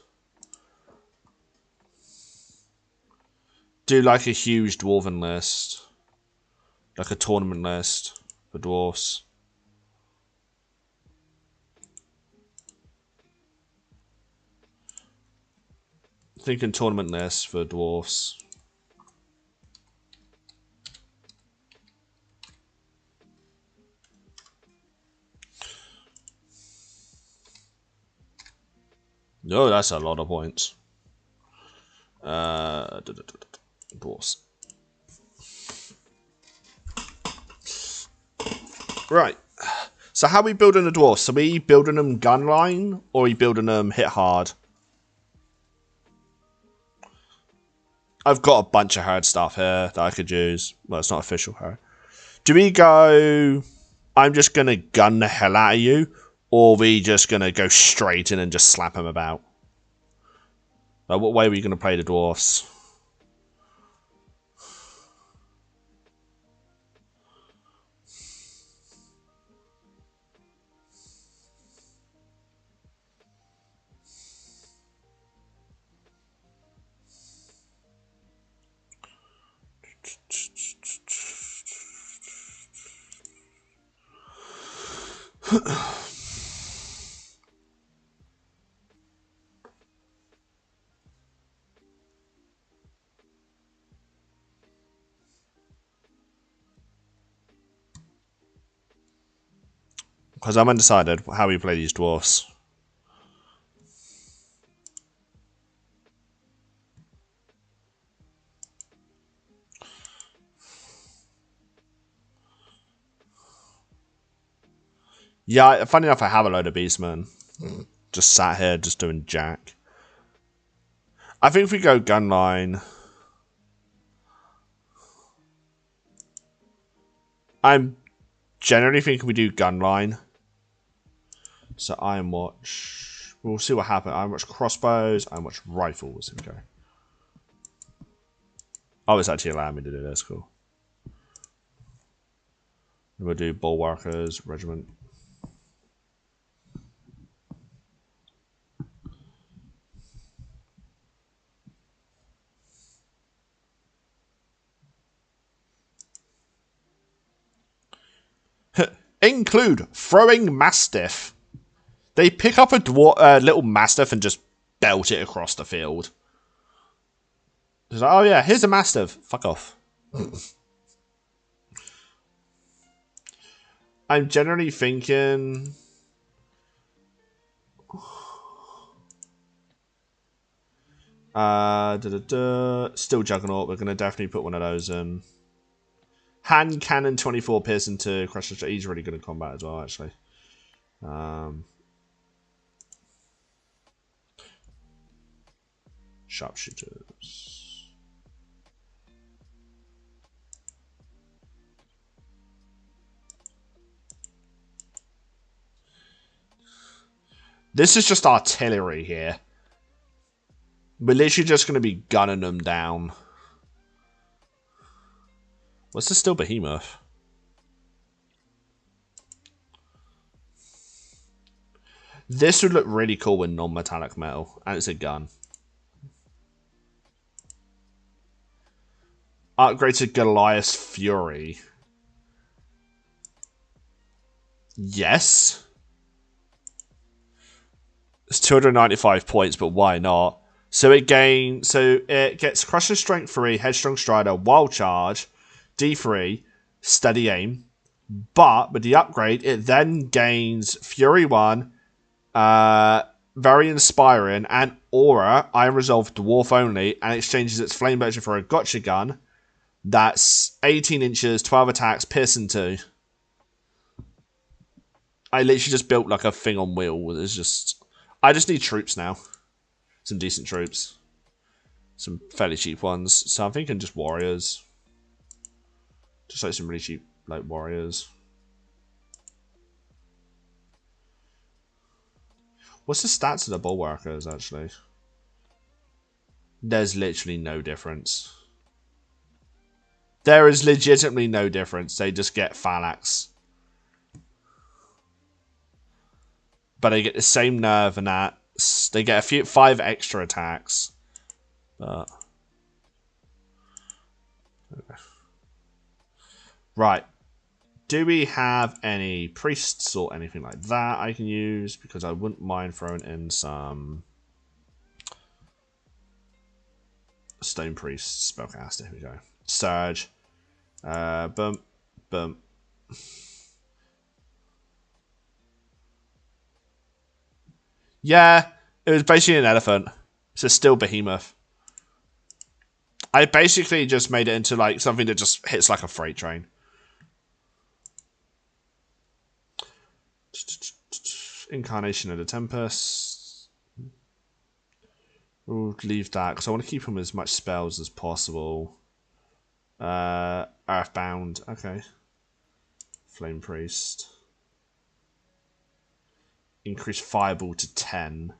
Do like a huge Dwarven list. Like a tournament list for Dwarfs. Thinking tournament list for Dwarfs. No, that's a lot of points. Dwarfs. Right. So how are we building the Dwarfs? Are we building them gun line or are we building them hit hard? I've got a bunch of hard stuff here that I could use. Well, it's not official hard. Do we go, I'm just going to gun the hell out of you, or are we just going to go straight in and just slap them about? Like, what way are we going to play the Dwarfs? Because I'm undecided how we play these Dwarfs. Yeah, funny enough, I have a load of Beastmen. Just sat here, just doing jack. I think if we go gunline, I'm generally thinking we do gunline. So Iron Watch. We'll see what happens. Iron Watch crossbows, Iron Watch rifles. Here we go. Oh, it's actually allowing me to do this. Cool. We'll do Bulwarkers, Regiment. Include Throwing Mastiff. They pick up a little Mastiff and just belt it across the field. It's like, oh yeah, here's a Mastiff. Fuck off. I'm generally thinking... Still Juggernaut. We're going to definitely put one of those in. Hand Cannon 24 Piercing to crush the... He's really good in combat as well, actually. Sharpshooters. This is just artillery here. We're literally just going to be gunning them down. What's this still Behemoth? This would look really cool with non-metallic metal. And it's a gun. Upgrade to Goliath Fury. Yes. It's 295 points, but why not? So it gets Crusher Strength 3, Headstrong Strider, Wild Charge, D3, Steady Aim. But with the upgrade, it then gains Fury 1, Very Inspiring, and Aura, Iron Resolve Dwarf only, and exchanges its Flame version for a Gotcha Gun. That's 18 inches, 12 attacks, Piercing 2. I literally just built like a thing on wheels. It's just... I just need troops now. Some decent troops. Some fairly cheap ones. So I'm thinking just warriors. Just like some really cheap like warriors. What's the stats of the bulwarkers actually? There's literally no difference. There is legitimately no difference. They just get phalanx. But they get the same nerve and that. They get 5 extra attacks. But... Right. Do we have any priests or anything like that I can use? Because I wouldn't mind throwing in some stone priests. Spellcaster, here we go. Surge. Boom. Boom. Yeah, it was basically an elephant. It's a still behemoth. I basically just made it into like something that just hits like a freight train. Incarnation of the Tempest. We'll leave that because I want to keep him as much spells as possible. Earthbound. Okay. Flame Priest. Increase Fireball to 10.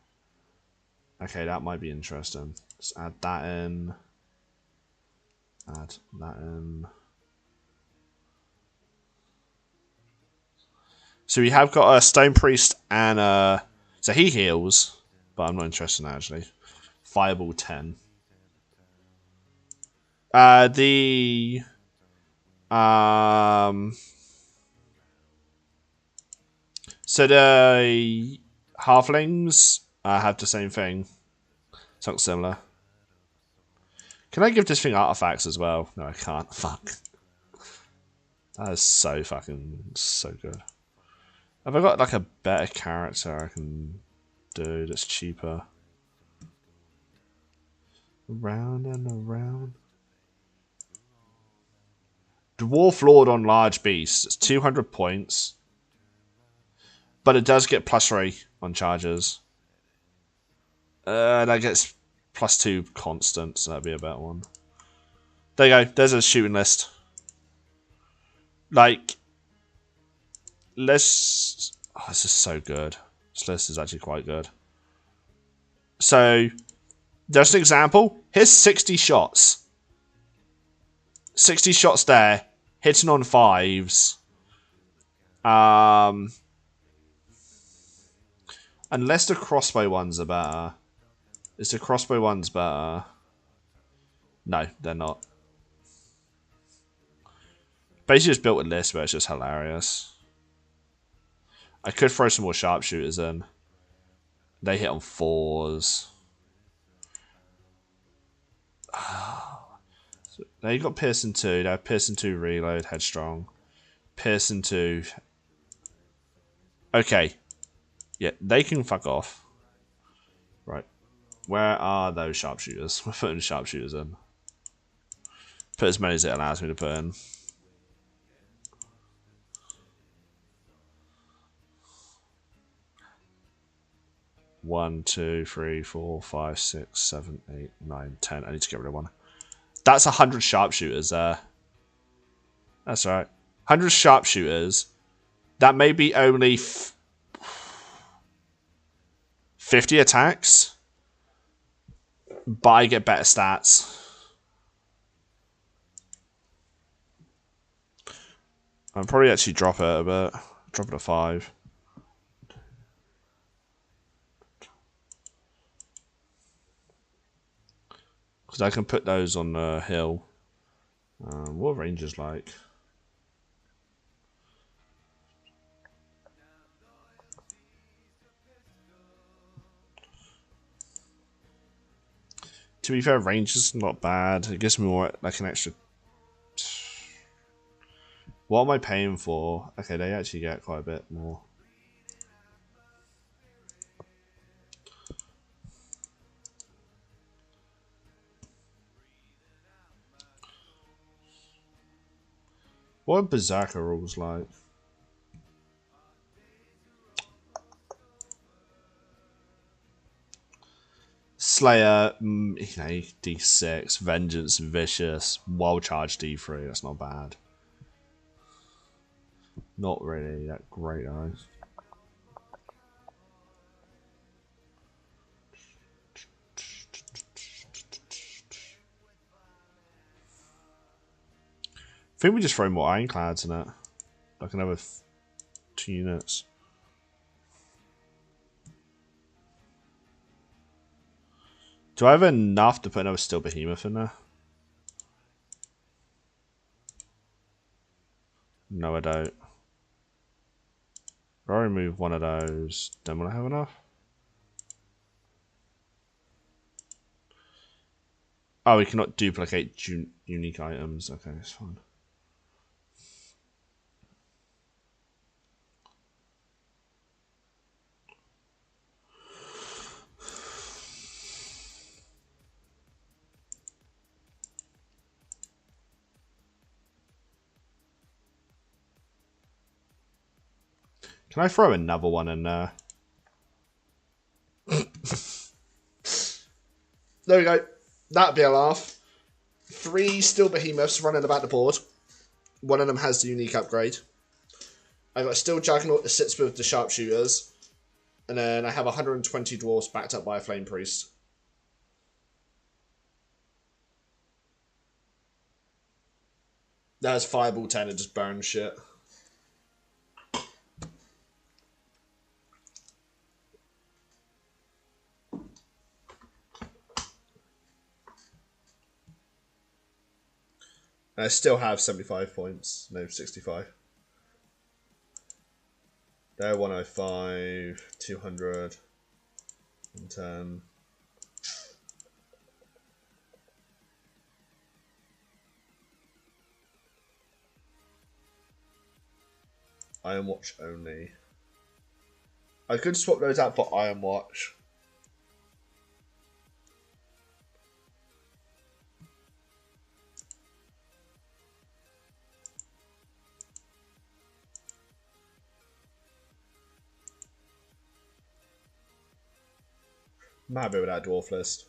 Okay, that might be interesting. Let's add that in. Add that in. So we have got a Stone Priest and a... So he heals, but I'm not interested in that actually. Fireball 10. The... So the halflings have the same thing. Something similar. Can I give this thing artifacts as well? No, I can't. Fuck. That is so fucking... so good. Have I got like a better character I can do that's cheaper? Around and around. Dwarf Lord on large beasts. It's 200 points. But it does get +3 on charges. That gets +2 constant, so that'd be a better one. There you go. There's a shooting list. Like, let's... Oh, this is so good. This list is actually quite good. So, there's an example. Here's 60 shots. 60 shots there. Hitting on 5s. Unless the crossbow ones are better. Is the crossbow ones better? No, they're not. Basically just built a list where it's just hilarious. I could throw some more sharpshooters in. They hit on 4s. So now you've got Pearson 2. They have Pearson 2 reload, headstrong. Pearson 2. Okay. Yeah, they can fuck off. Right. Where are those sharpshooters? We're putting sharpshooters in. Put as many as it allows me to put in. One, 2, 3, 4, 5, 6, 7, 8, 9, 10. I need to get rid of one. That's 100 sharpshooters there. That's right. 100 sharpshooters. That may be only 50 attacks. But I get better stats. I'll probably actually drop it a bit. Drop it to 5. Because I can put those on the hill. What are rangers like? To be fair, rangers not bad. It gives me more like an extra. What am I paying for? Okay, they actually get quite a bit more. What are berserker rules like? Slayer, D6, Vengeance, Vicious, Wild Charge D3. That's not bad. Not really that great, though. I think we just throw more ironclads in it. Like another 2 units. Do I have enough to put another Steel Behemoth in there? No, I don't. If I remove one of those, then will I have enough? Oh, we cannot duplicate unique items. Okay, that's fine. Can I throw another one in there? There we go. That'd be a laugh. 3 Steel Behemoths running about the board. One of them has the unique upgrade. I've got a Steel Juggernaut that sits with the Sharpshooters. And then I have 120 Dwarfs backed up by a Flame Priest. That has Fireball 10 and just burns shit. And I still have 75 points. No, 65. They're 105, 200, 110. Iron Watch only. I could swap those out for Iron Watch. I'm happy with that dwarf list.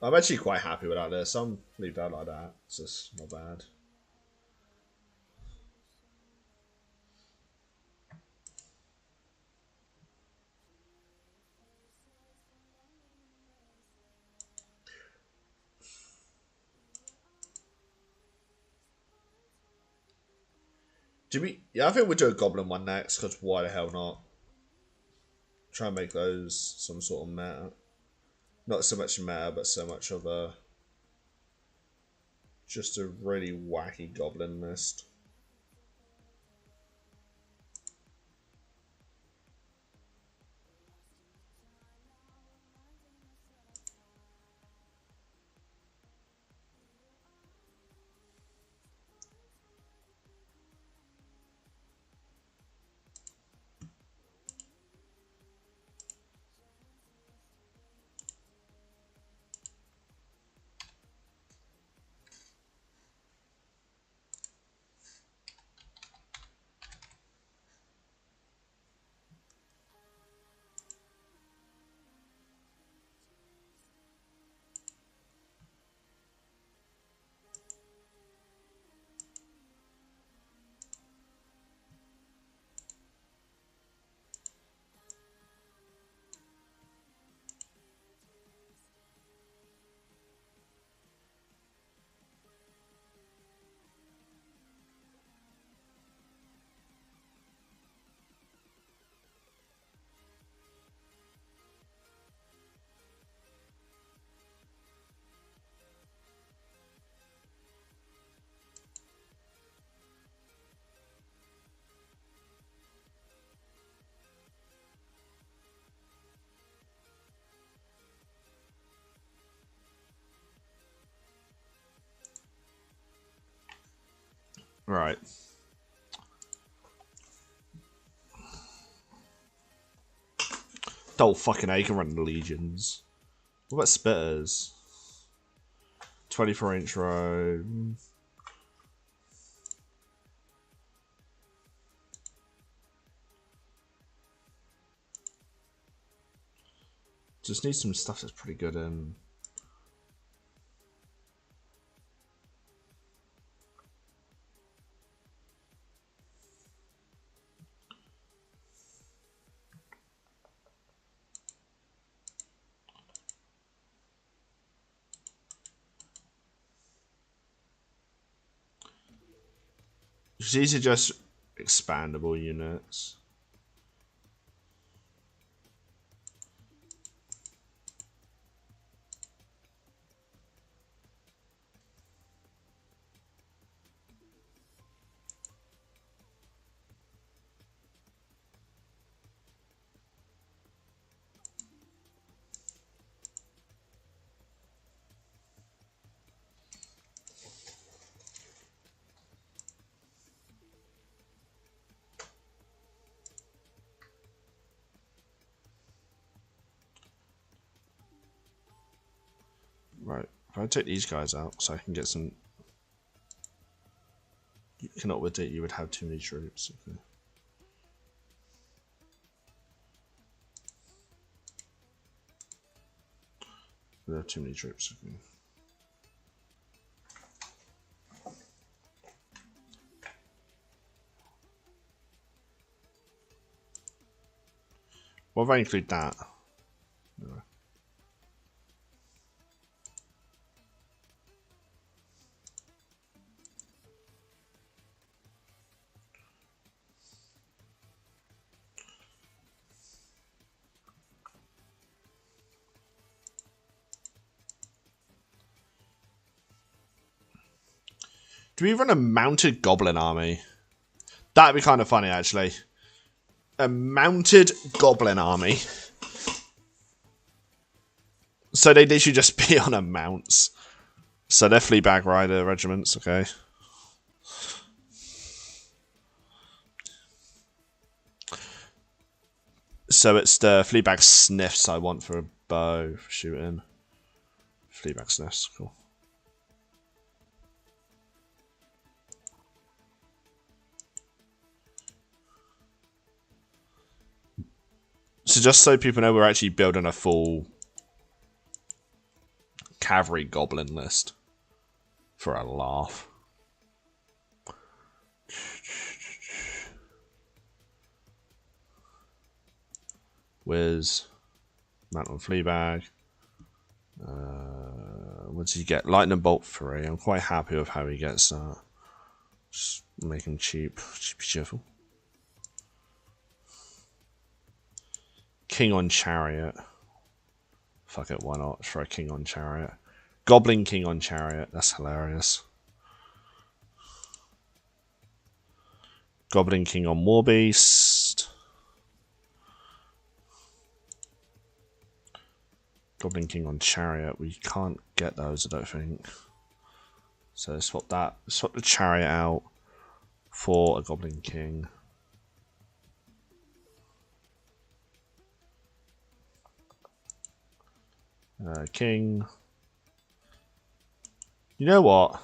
I'm actually quite happy with that list. I'll leave that like that. It's just not bad. Yeah, I think we'll do a Goblin one next, because why the hell not? Try and make those some sort of meta. Not so much meta, but so much of a... just a really wacky Goblin list. Right. Oh, fucking hell, you can run the Legions. What about Spitters? 24-inch road. Just need some stuff that's pretty good in. These are just expandable units. Right, if I take these guys out so I can get some... You cannot with it, you would have too many troops. Okay. There are too many troops. Okay. What if I include that? No. Do we run a mounted goblin army? That'd be kind of funny, actually. A mounted goblin army. So they literally just be on a mounts. So they're Fleabag Rider regiments, okay. So it's the Fleabag Sniffs I want for a bow for shooting. Fleabag Sniffs, cool. So just so people know, we're actually building a full cavalry goblin list for a laugh. Wiz, Mount on Fleabag. What does he get? Lightning Bolt 3. I'm quite happy with how he gets that. Just make him cheap, cheerful. King on Chariot. Fuck it, why not? Throw a King on Chariot. Goblin King on Chariot. That's hilarious. Goblin King on Warbeast. Goblin King on Chariot. We can't get those, I don't think. So swap that. Swap the Chariot out for a Goblin King. King. You know what?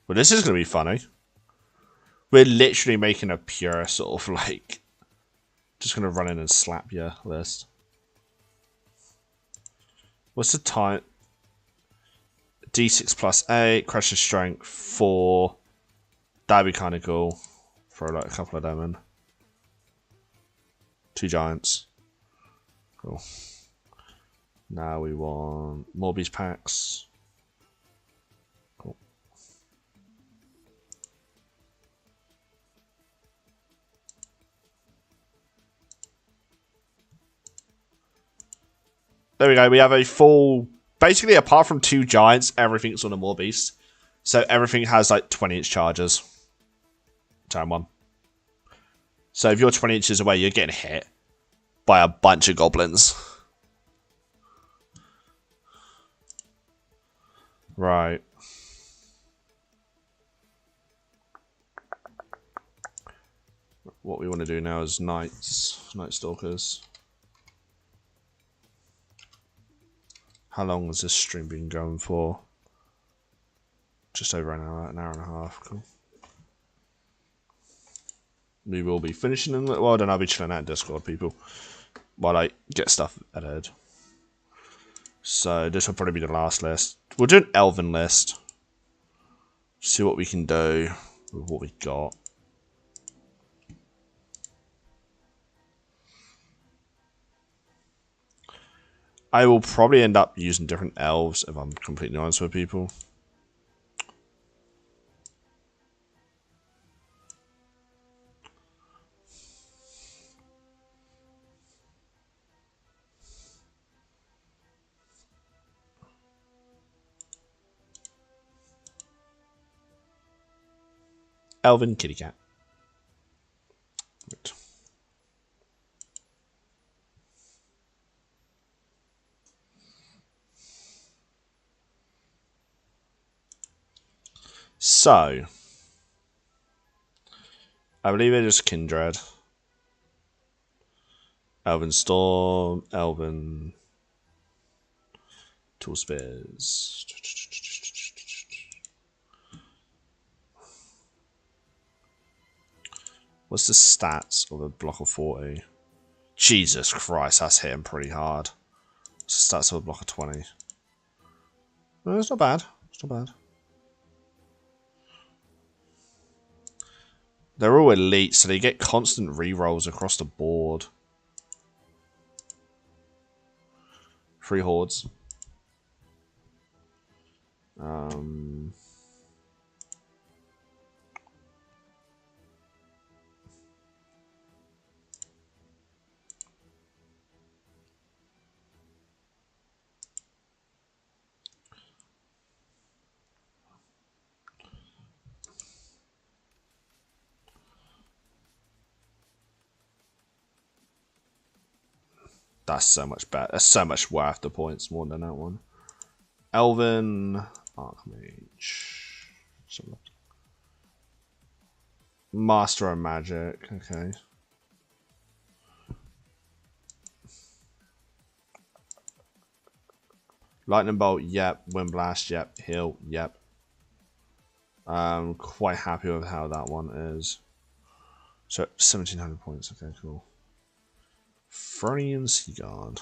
Well, this is going to be funny. We're literally making a pure sort of like... Just going to run in and slap your list. What's the time? D6 plus 8, crush strength 4. That'd be kind of cool. Throw like a couple of them in. 2 giants. Cool. Now we want more beast packs. Cool. There we go. We have a full... Basically, apart from 2 giants, everything's on a more beast. So everything has like 20-inch charges. Turn 1. So if you're 20 inches away, you're getting hit by a bunch of goblins. Right. what we want to do now is Knights, Night Stalkers. How long has this stream been going for? Just over an hour and a half. Cool. We will be finishing in well, then I'll be chilling out in Discord, people, while I get stuff ahead. So this will probably be the last list. We'll do an Elven list. See what we can do with what we got. I will probably end up using different elves if I'm completely honest with people. Elven kitty cat. Right. So, I believe it is Kindred. Elven Storm, Elven Tool Spears. What's the stats of a block of 40? Jesus Christ, that's hitting pretty hard. What's the stats of a block of 20? No, it's not bad. It's not bad. They're all elite, so they get constant rerolls across the board. 3 hordes. That's so much better. That's so much worth the points more than that one. Elven Archmage. Master of Magic. Okay. Lightning Bolt. Yep. Wind Blast. Yep. Heal. Yep. I'm quite happy with how that one is. So 1700 points. Okay, cool. Fronian Seaguard.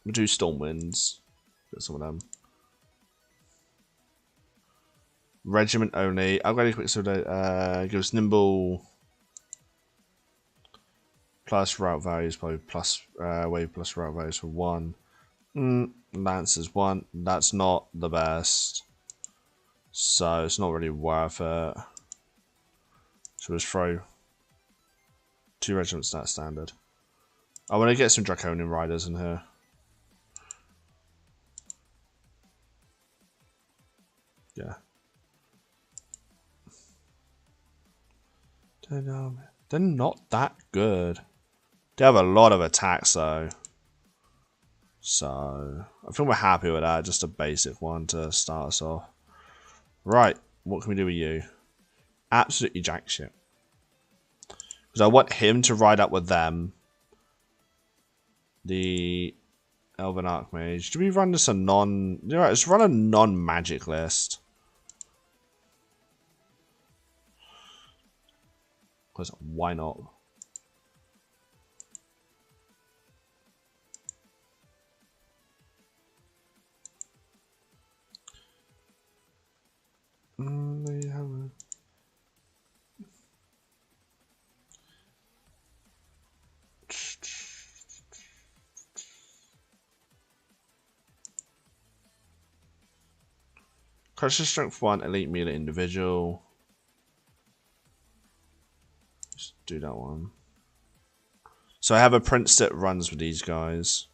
We'll do Stormwinds. Get some of them. Regiment only. I'll go quick so that gives nimble plus route values, probably plus wave plus route values for 1. Lance is 1. That's not the best. So it's not really worth it. So let's throw 2 regiments that standard. I want to get some Draconian Riders in here. Yeah. They're not that good. They have a lot of attacks though. So I think we're happy with that. Just a basic one to start us off. Right, what can we do with you? Absolutely jack shit. Because I want him to ride up with them. The Elven Archmage. Do we run this a non... You're right, let's run a non-magic list. Because why not? They have a... Crusher Strength 1, Elite Melee Individual. Just do that one. So I have a Prince that runs with these guys.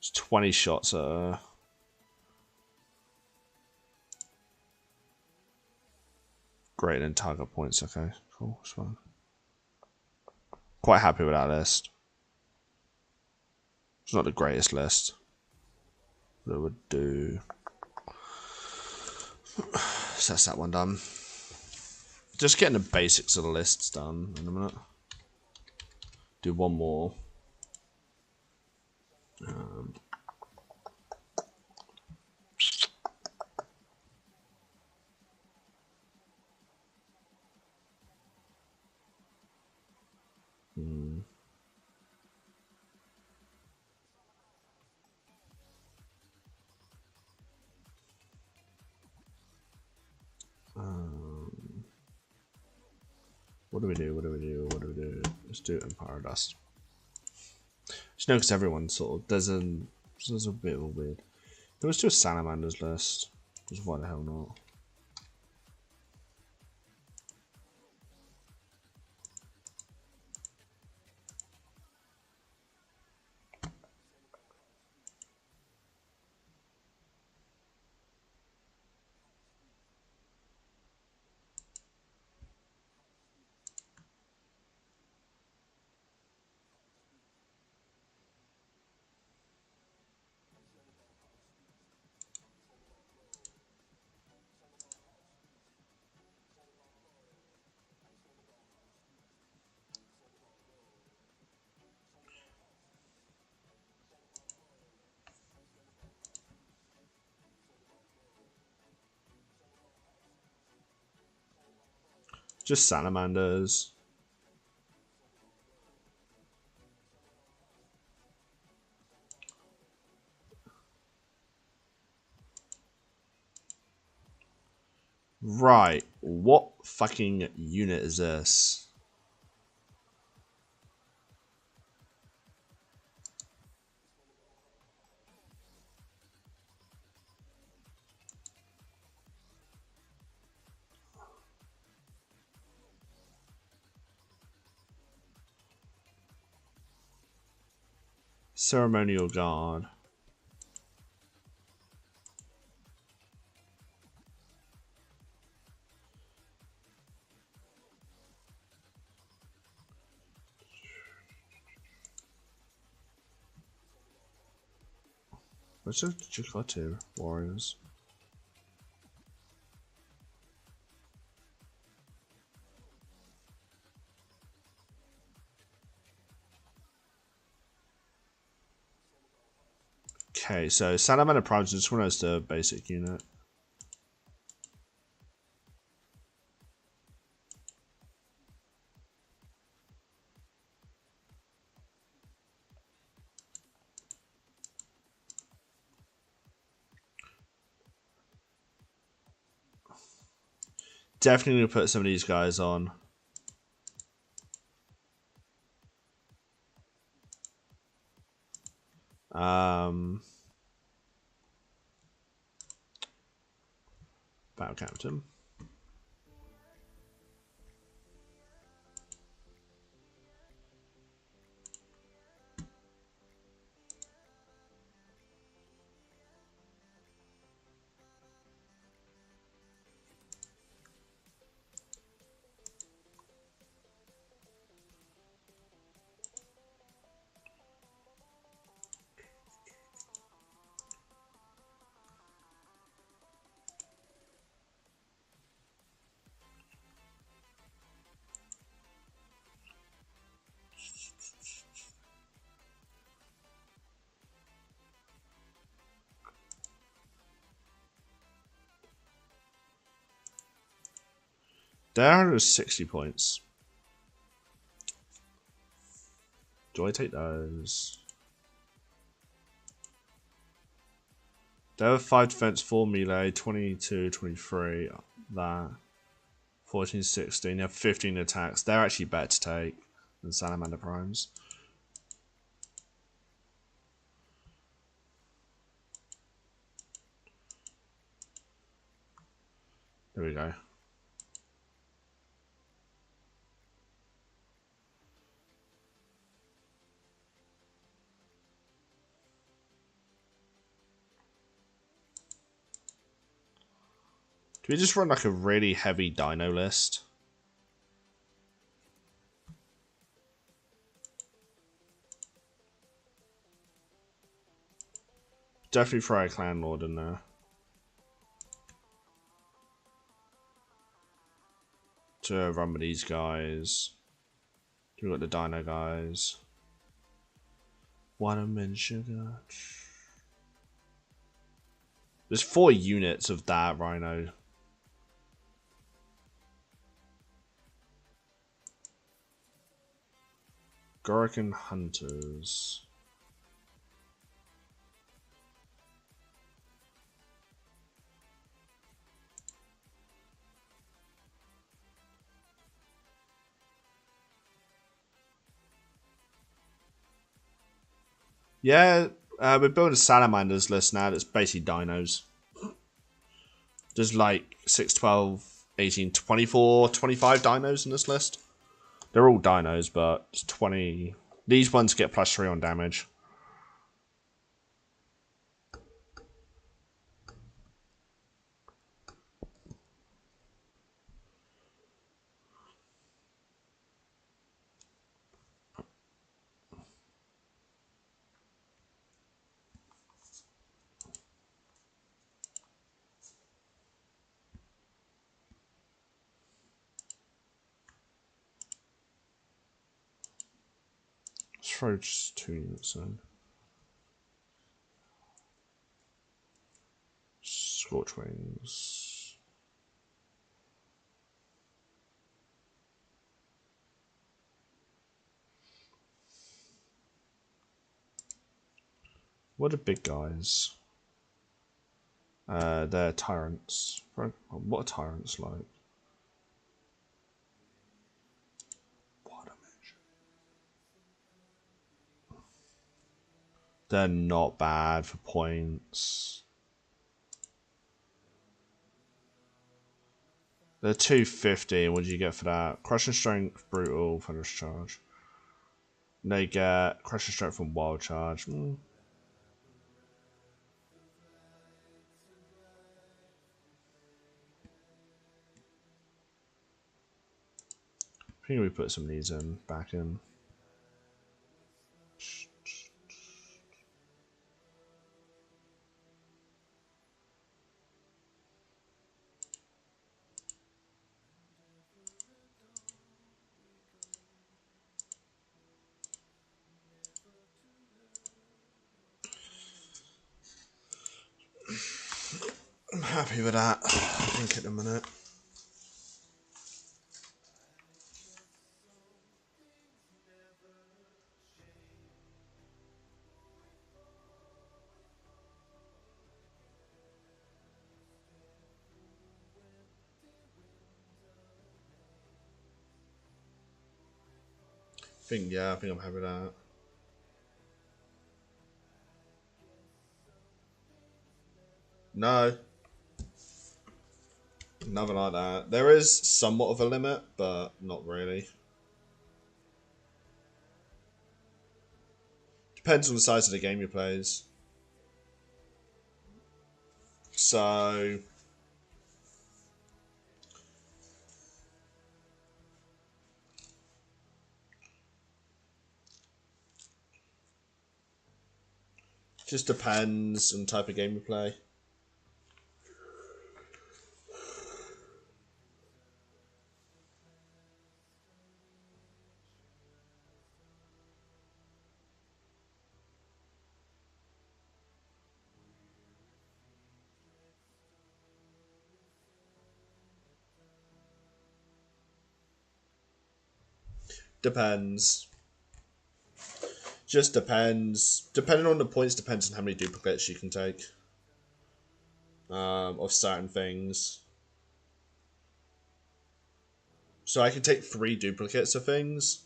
It's 20 shots at her. Greater than target points. Okay, cool. That's fine. Quite happy with that list. It's not the greatest list, but it would do. So that's that one done. Just getting the basics of the lists done in a minute. Do one more. What do we do? What do we do? What do we do? Let's do Empire Dust. Just know because everyone sort of there's a bit of a weird. There was just Salamander's list. Just why the hell not? Just Salamanders. Right. What fucking unit is this? Ceremonial Guard. What's the Chikatu Warriors? Okay, so Salamander Primes just want us the basic unit. Definitely gonna put some of these guys on. Battle Captain. There is 60 points. Do I take those? They have 5 defense, 4 melee, 22, 23, that. 14, 16, they have 15 attacks. They're actually better to take than Salamander Primes. There we go. Do we just run like a really heavy dino list? Definitely throw a clan lord in there. To run with these guys. We got the dino guys. Watermelon sugar. There's 4 units of that rhino. Gorican hunters. Yeah, we're building a salamanders list now that's basically dinos. There's like 6, 12, 18, 24, 25 dinos in this list. They're all dinos, but it's 20. These ones get +3 on damage. Let's throw just 2 units in. Scorch wings. What are big guys? They're tyrants. What are tyrants like? They're not bad for points. They're 250. What do you get for that? Crushing strength, brutal, thunder charge. They get crushing strength from wild charge. I think we put some of these in back in. I'm happy with that. I think at the minute. I think I'm happy with that. No. Nothing like that. There is somewhat of a limit, but not really. Depends on the size of the game you plays. So just depends on the type of game you play. Depends. Just depends. Depending on the points, depends on how many duplicates you can take of certain things. So I can take 3 duplicates of things,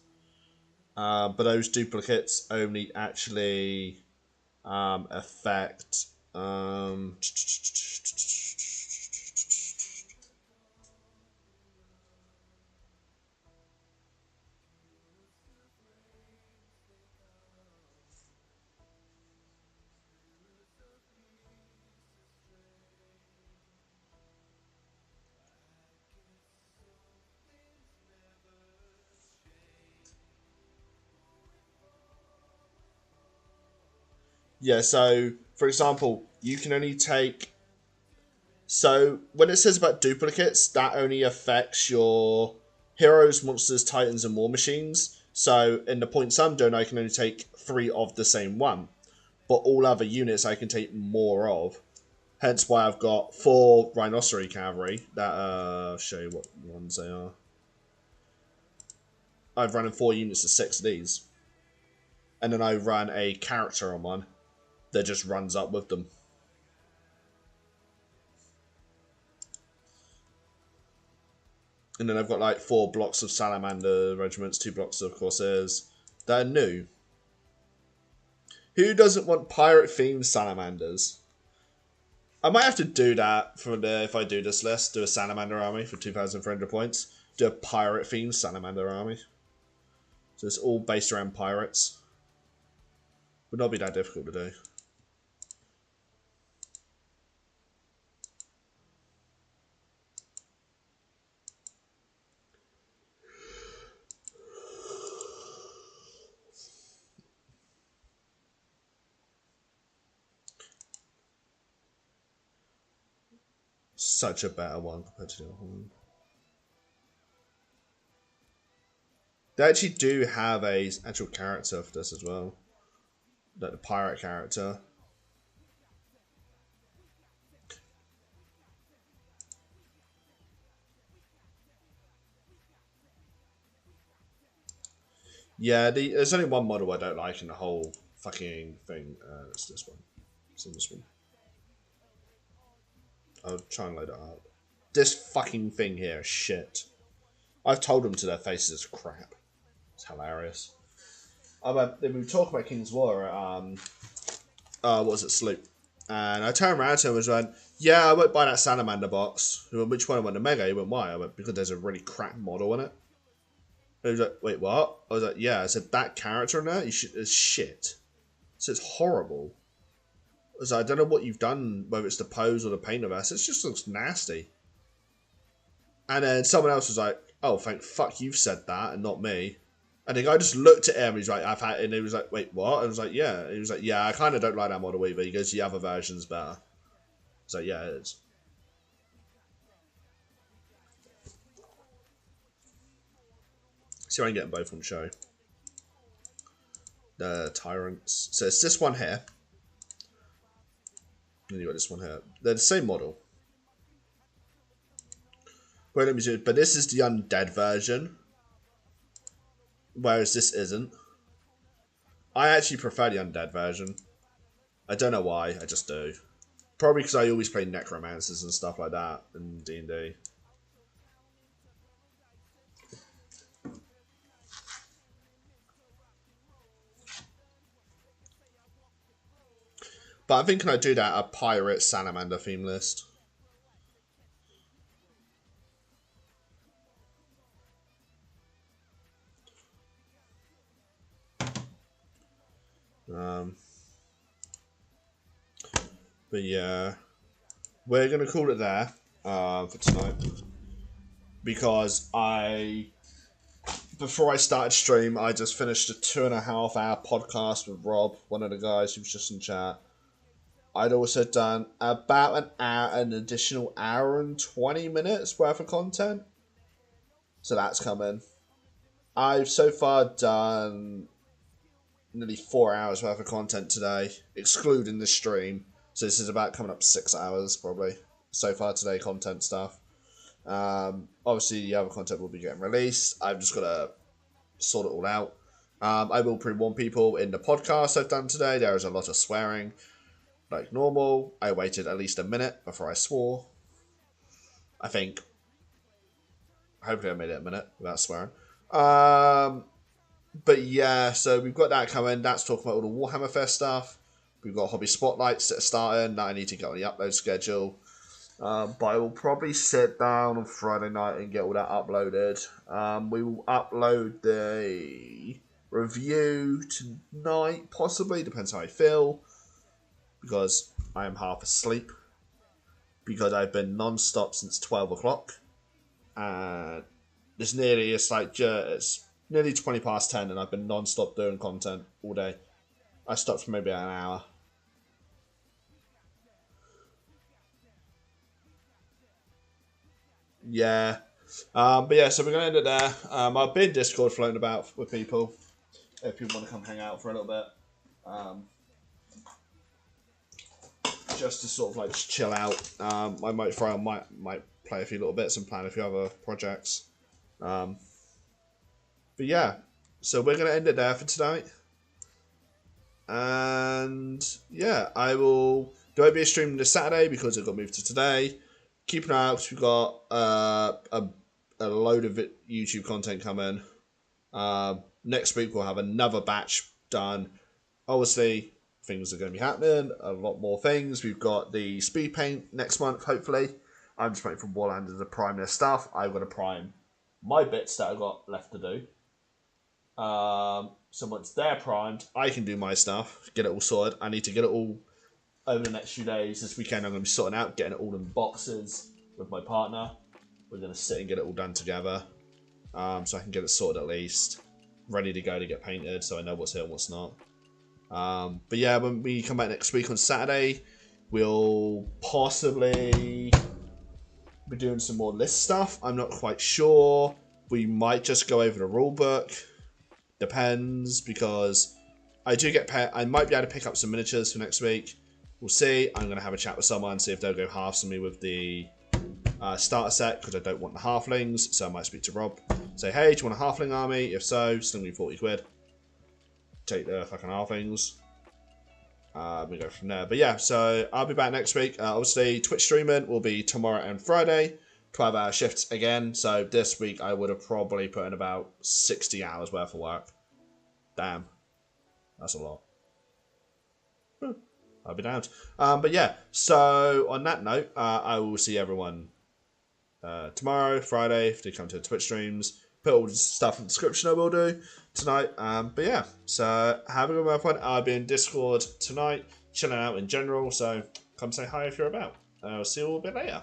but those duplicates only actually affect. Yeah, so, for example, you can only take... So, when it says about duplicates, that only affects your heroes, monsters, titans, and war machines. So, in the points I'm doing, I can only take 3 of the same one. But all other units I can take more of. Hence why I've got 4 Rhinoceros Cavalry. That, I'll show you what ones they are. I've run in 4 units of 6 of these. And then I run a character on one that just runs up with them. And then I've got like 4 blocks of Salamander regiments, 2 blocks of Corsairs. They're new. Who doesn't want pirate-themed Salamanders? I might have to do that for the if I do this list. Do a Salamander army for 2,300 points. Do a pirate-themed Salamander army. So it's all based around pirates. Would not be that difficult to do. Such a better one compared to the other one. They actually do have a actual character for this as well. Like the pirate character. Yeah, there's only one model I don't like in the whole fucking thing. It's this one. It's in this one. I'll try and load it up. This fucking thing here is shit. I've told them to their faces it's crap. It's hilarious. We were talking about King's War at, what was it, Sloop. And I turned around to him and went, yeah, I won't buy that Salamander box. He went, which one? I went, the Mega. He went, why? I went, because there's a really crap model in it. And he was like, wait, what? I was like, yeah. I said, that character in there is shit. So it's horrible. I was like, I don't know what you've done, whether it's the pose or the paint of us. It just looks nasty. And then someone else was like, oh, thank fuck you've said that and not me. And the guy just looked at him. He's like, and he was like, wait, what? I was like, yeah. He was like, yeah, I kind of don't like that model either. He goes, the other version's better. I was like, yeah, it is. See if I can get them both on show. The Tyrants. So it's this one here. And you got this one here. They're the same model. Wait, let me see. But this is the undead version. Whereas this isn't. I actually prefer the undead version. I don't know why, I just do. Probably because I always play necromancers and stuff like that in D&D. But I'm thinking I'd do that a pirate salamander theme list. But yeah, we're going to call it there for tonight. Because before I started stream, I just finished a 2.5 hour podcast with Rob, one of the guys who was just in chat. I'd also done about an additional hour and 20 minutes worth of content. So that's coming. I've so far done nearly 4 hours worth of content today, excluding the stream. So this is about coming up 6 hours probably so far today, content stuff. Obviously the other content will be getting released. I've just got to sort it all out. I will pre-warn people in the podcast I've done today. There is a lot of swearing, like normal. I waited at least a minute before I swore. I think. Hopefully I made it a minute without swearing. But yeah, so we've got that coming. That's talking about all the Warhammer Fest stuff. We've got Hobby Spotlights that are starting that I need to get on the upload schedule. But I will probably sit down on Friday night and get all that uploaded. We will upload the review tonight, possibly. Depends how I feel. Because I am half asleep. Because I've been non-stop since 12 o'clock. And it's nearly 20 past 10 and I've been non-stop doing content all day. I stopped for maybe an hour. Yeah. But yeah, so we're going to end it there. I've been Discord floating about with people if people want to come hang out for a little bit. Just to sort of like just chill out. I might might play a few little bits and plan a few other projects. But yeah, so we're going to end it there for tonight. And yeah, I will. There won't be a stream this Saturday because it got moved to today. Keep an eye out because we've got a load of YouTube content coming. Next week we'll have another batch done. Obviously, things are going to be happening. A lot more things. We've got the speed paint next month, hopefully. I'm just waiting for Warlander to prime their stuff. I've got to prime my bits that I've got left to do. So once they're primed, I can do my stuff, get it all sorted. I need to get it all over the next few days. This weekend I'm going to be sorting out, getting it all in boxes with my partner. We're going to sit and get it all done together. So I can get it sorted at least. Ready to go to get painted so I know what's here and what's not. But yeah, when we come back next week on Saturday, we'll possibly be doing some more list stuff. I'm not quite sure. We might just go over the rule book. Depends, because I do get I might be able to pick up some miniatures for next week. We'll see. I'm going to have a chat with someone, see if they'll go halves on me with the starter set, because I don't want the halflings. So I might speak to Rob. Say, hey, do you want a halfling army? If so, sling me 40 quid. Take the fucking halflings. We go from there. But yeah, so I'll be back next week. Obviously, Twitch streaming will be tomorrow and Friday. 12-hour shifts again. So this week I would have probably put in about 60 hours worth of work. Damn. That's a lot. I'll be down. But yeah, so on that note, I will see everyone tomorrow, Friday, if they come to the Twitch streams. Put all the stuff in the description I will do tonight. But yeah, so have a good one, everyone. I'll be in Discord tonight, chilling out in general. So come say hi if you're about. I'll see you all a bit later.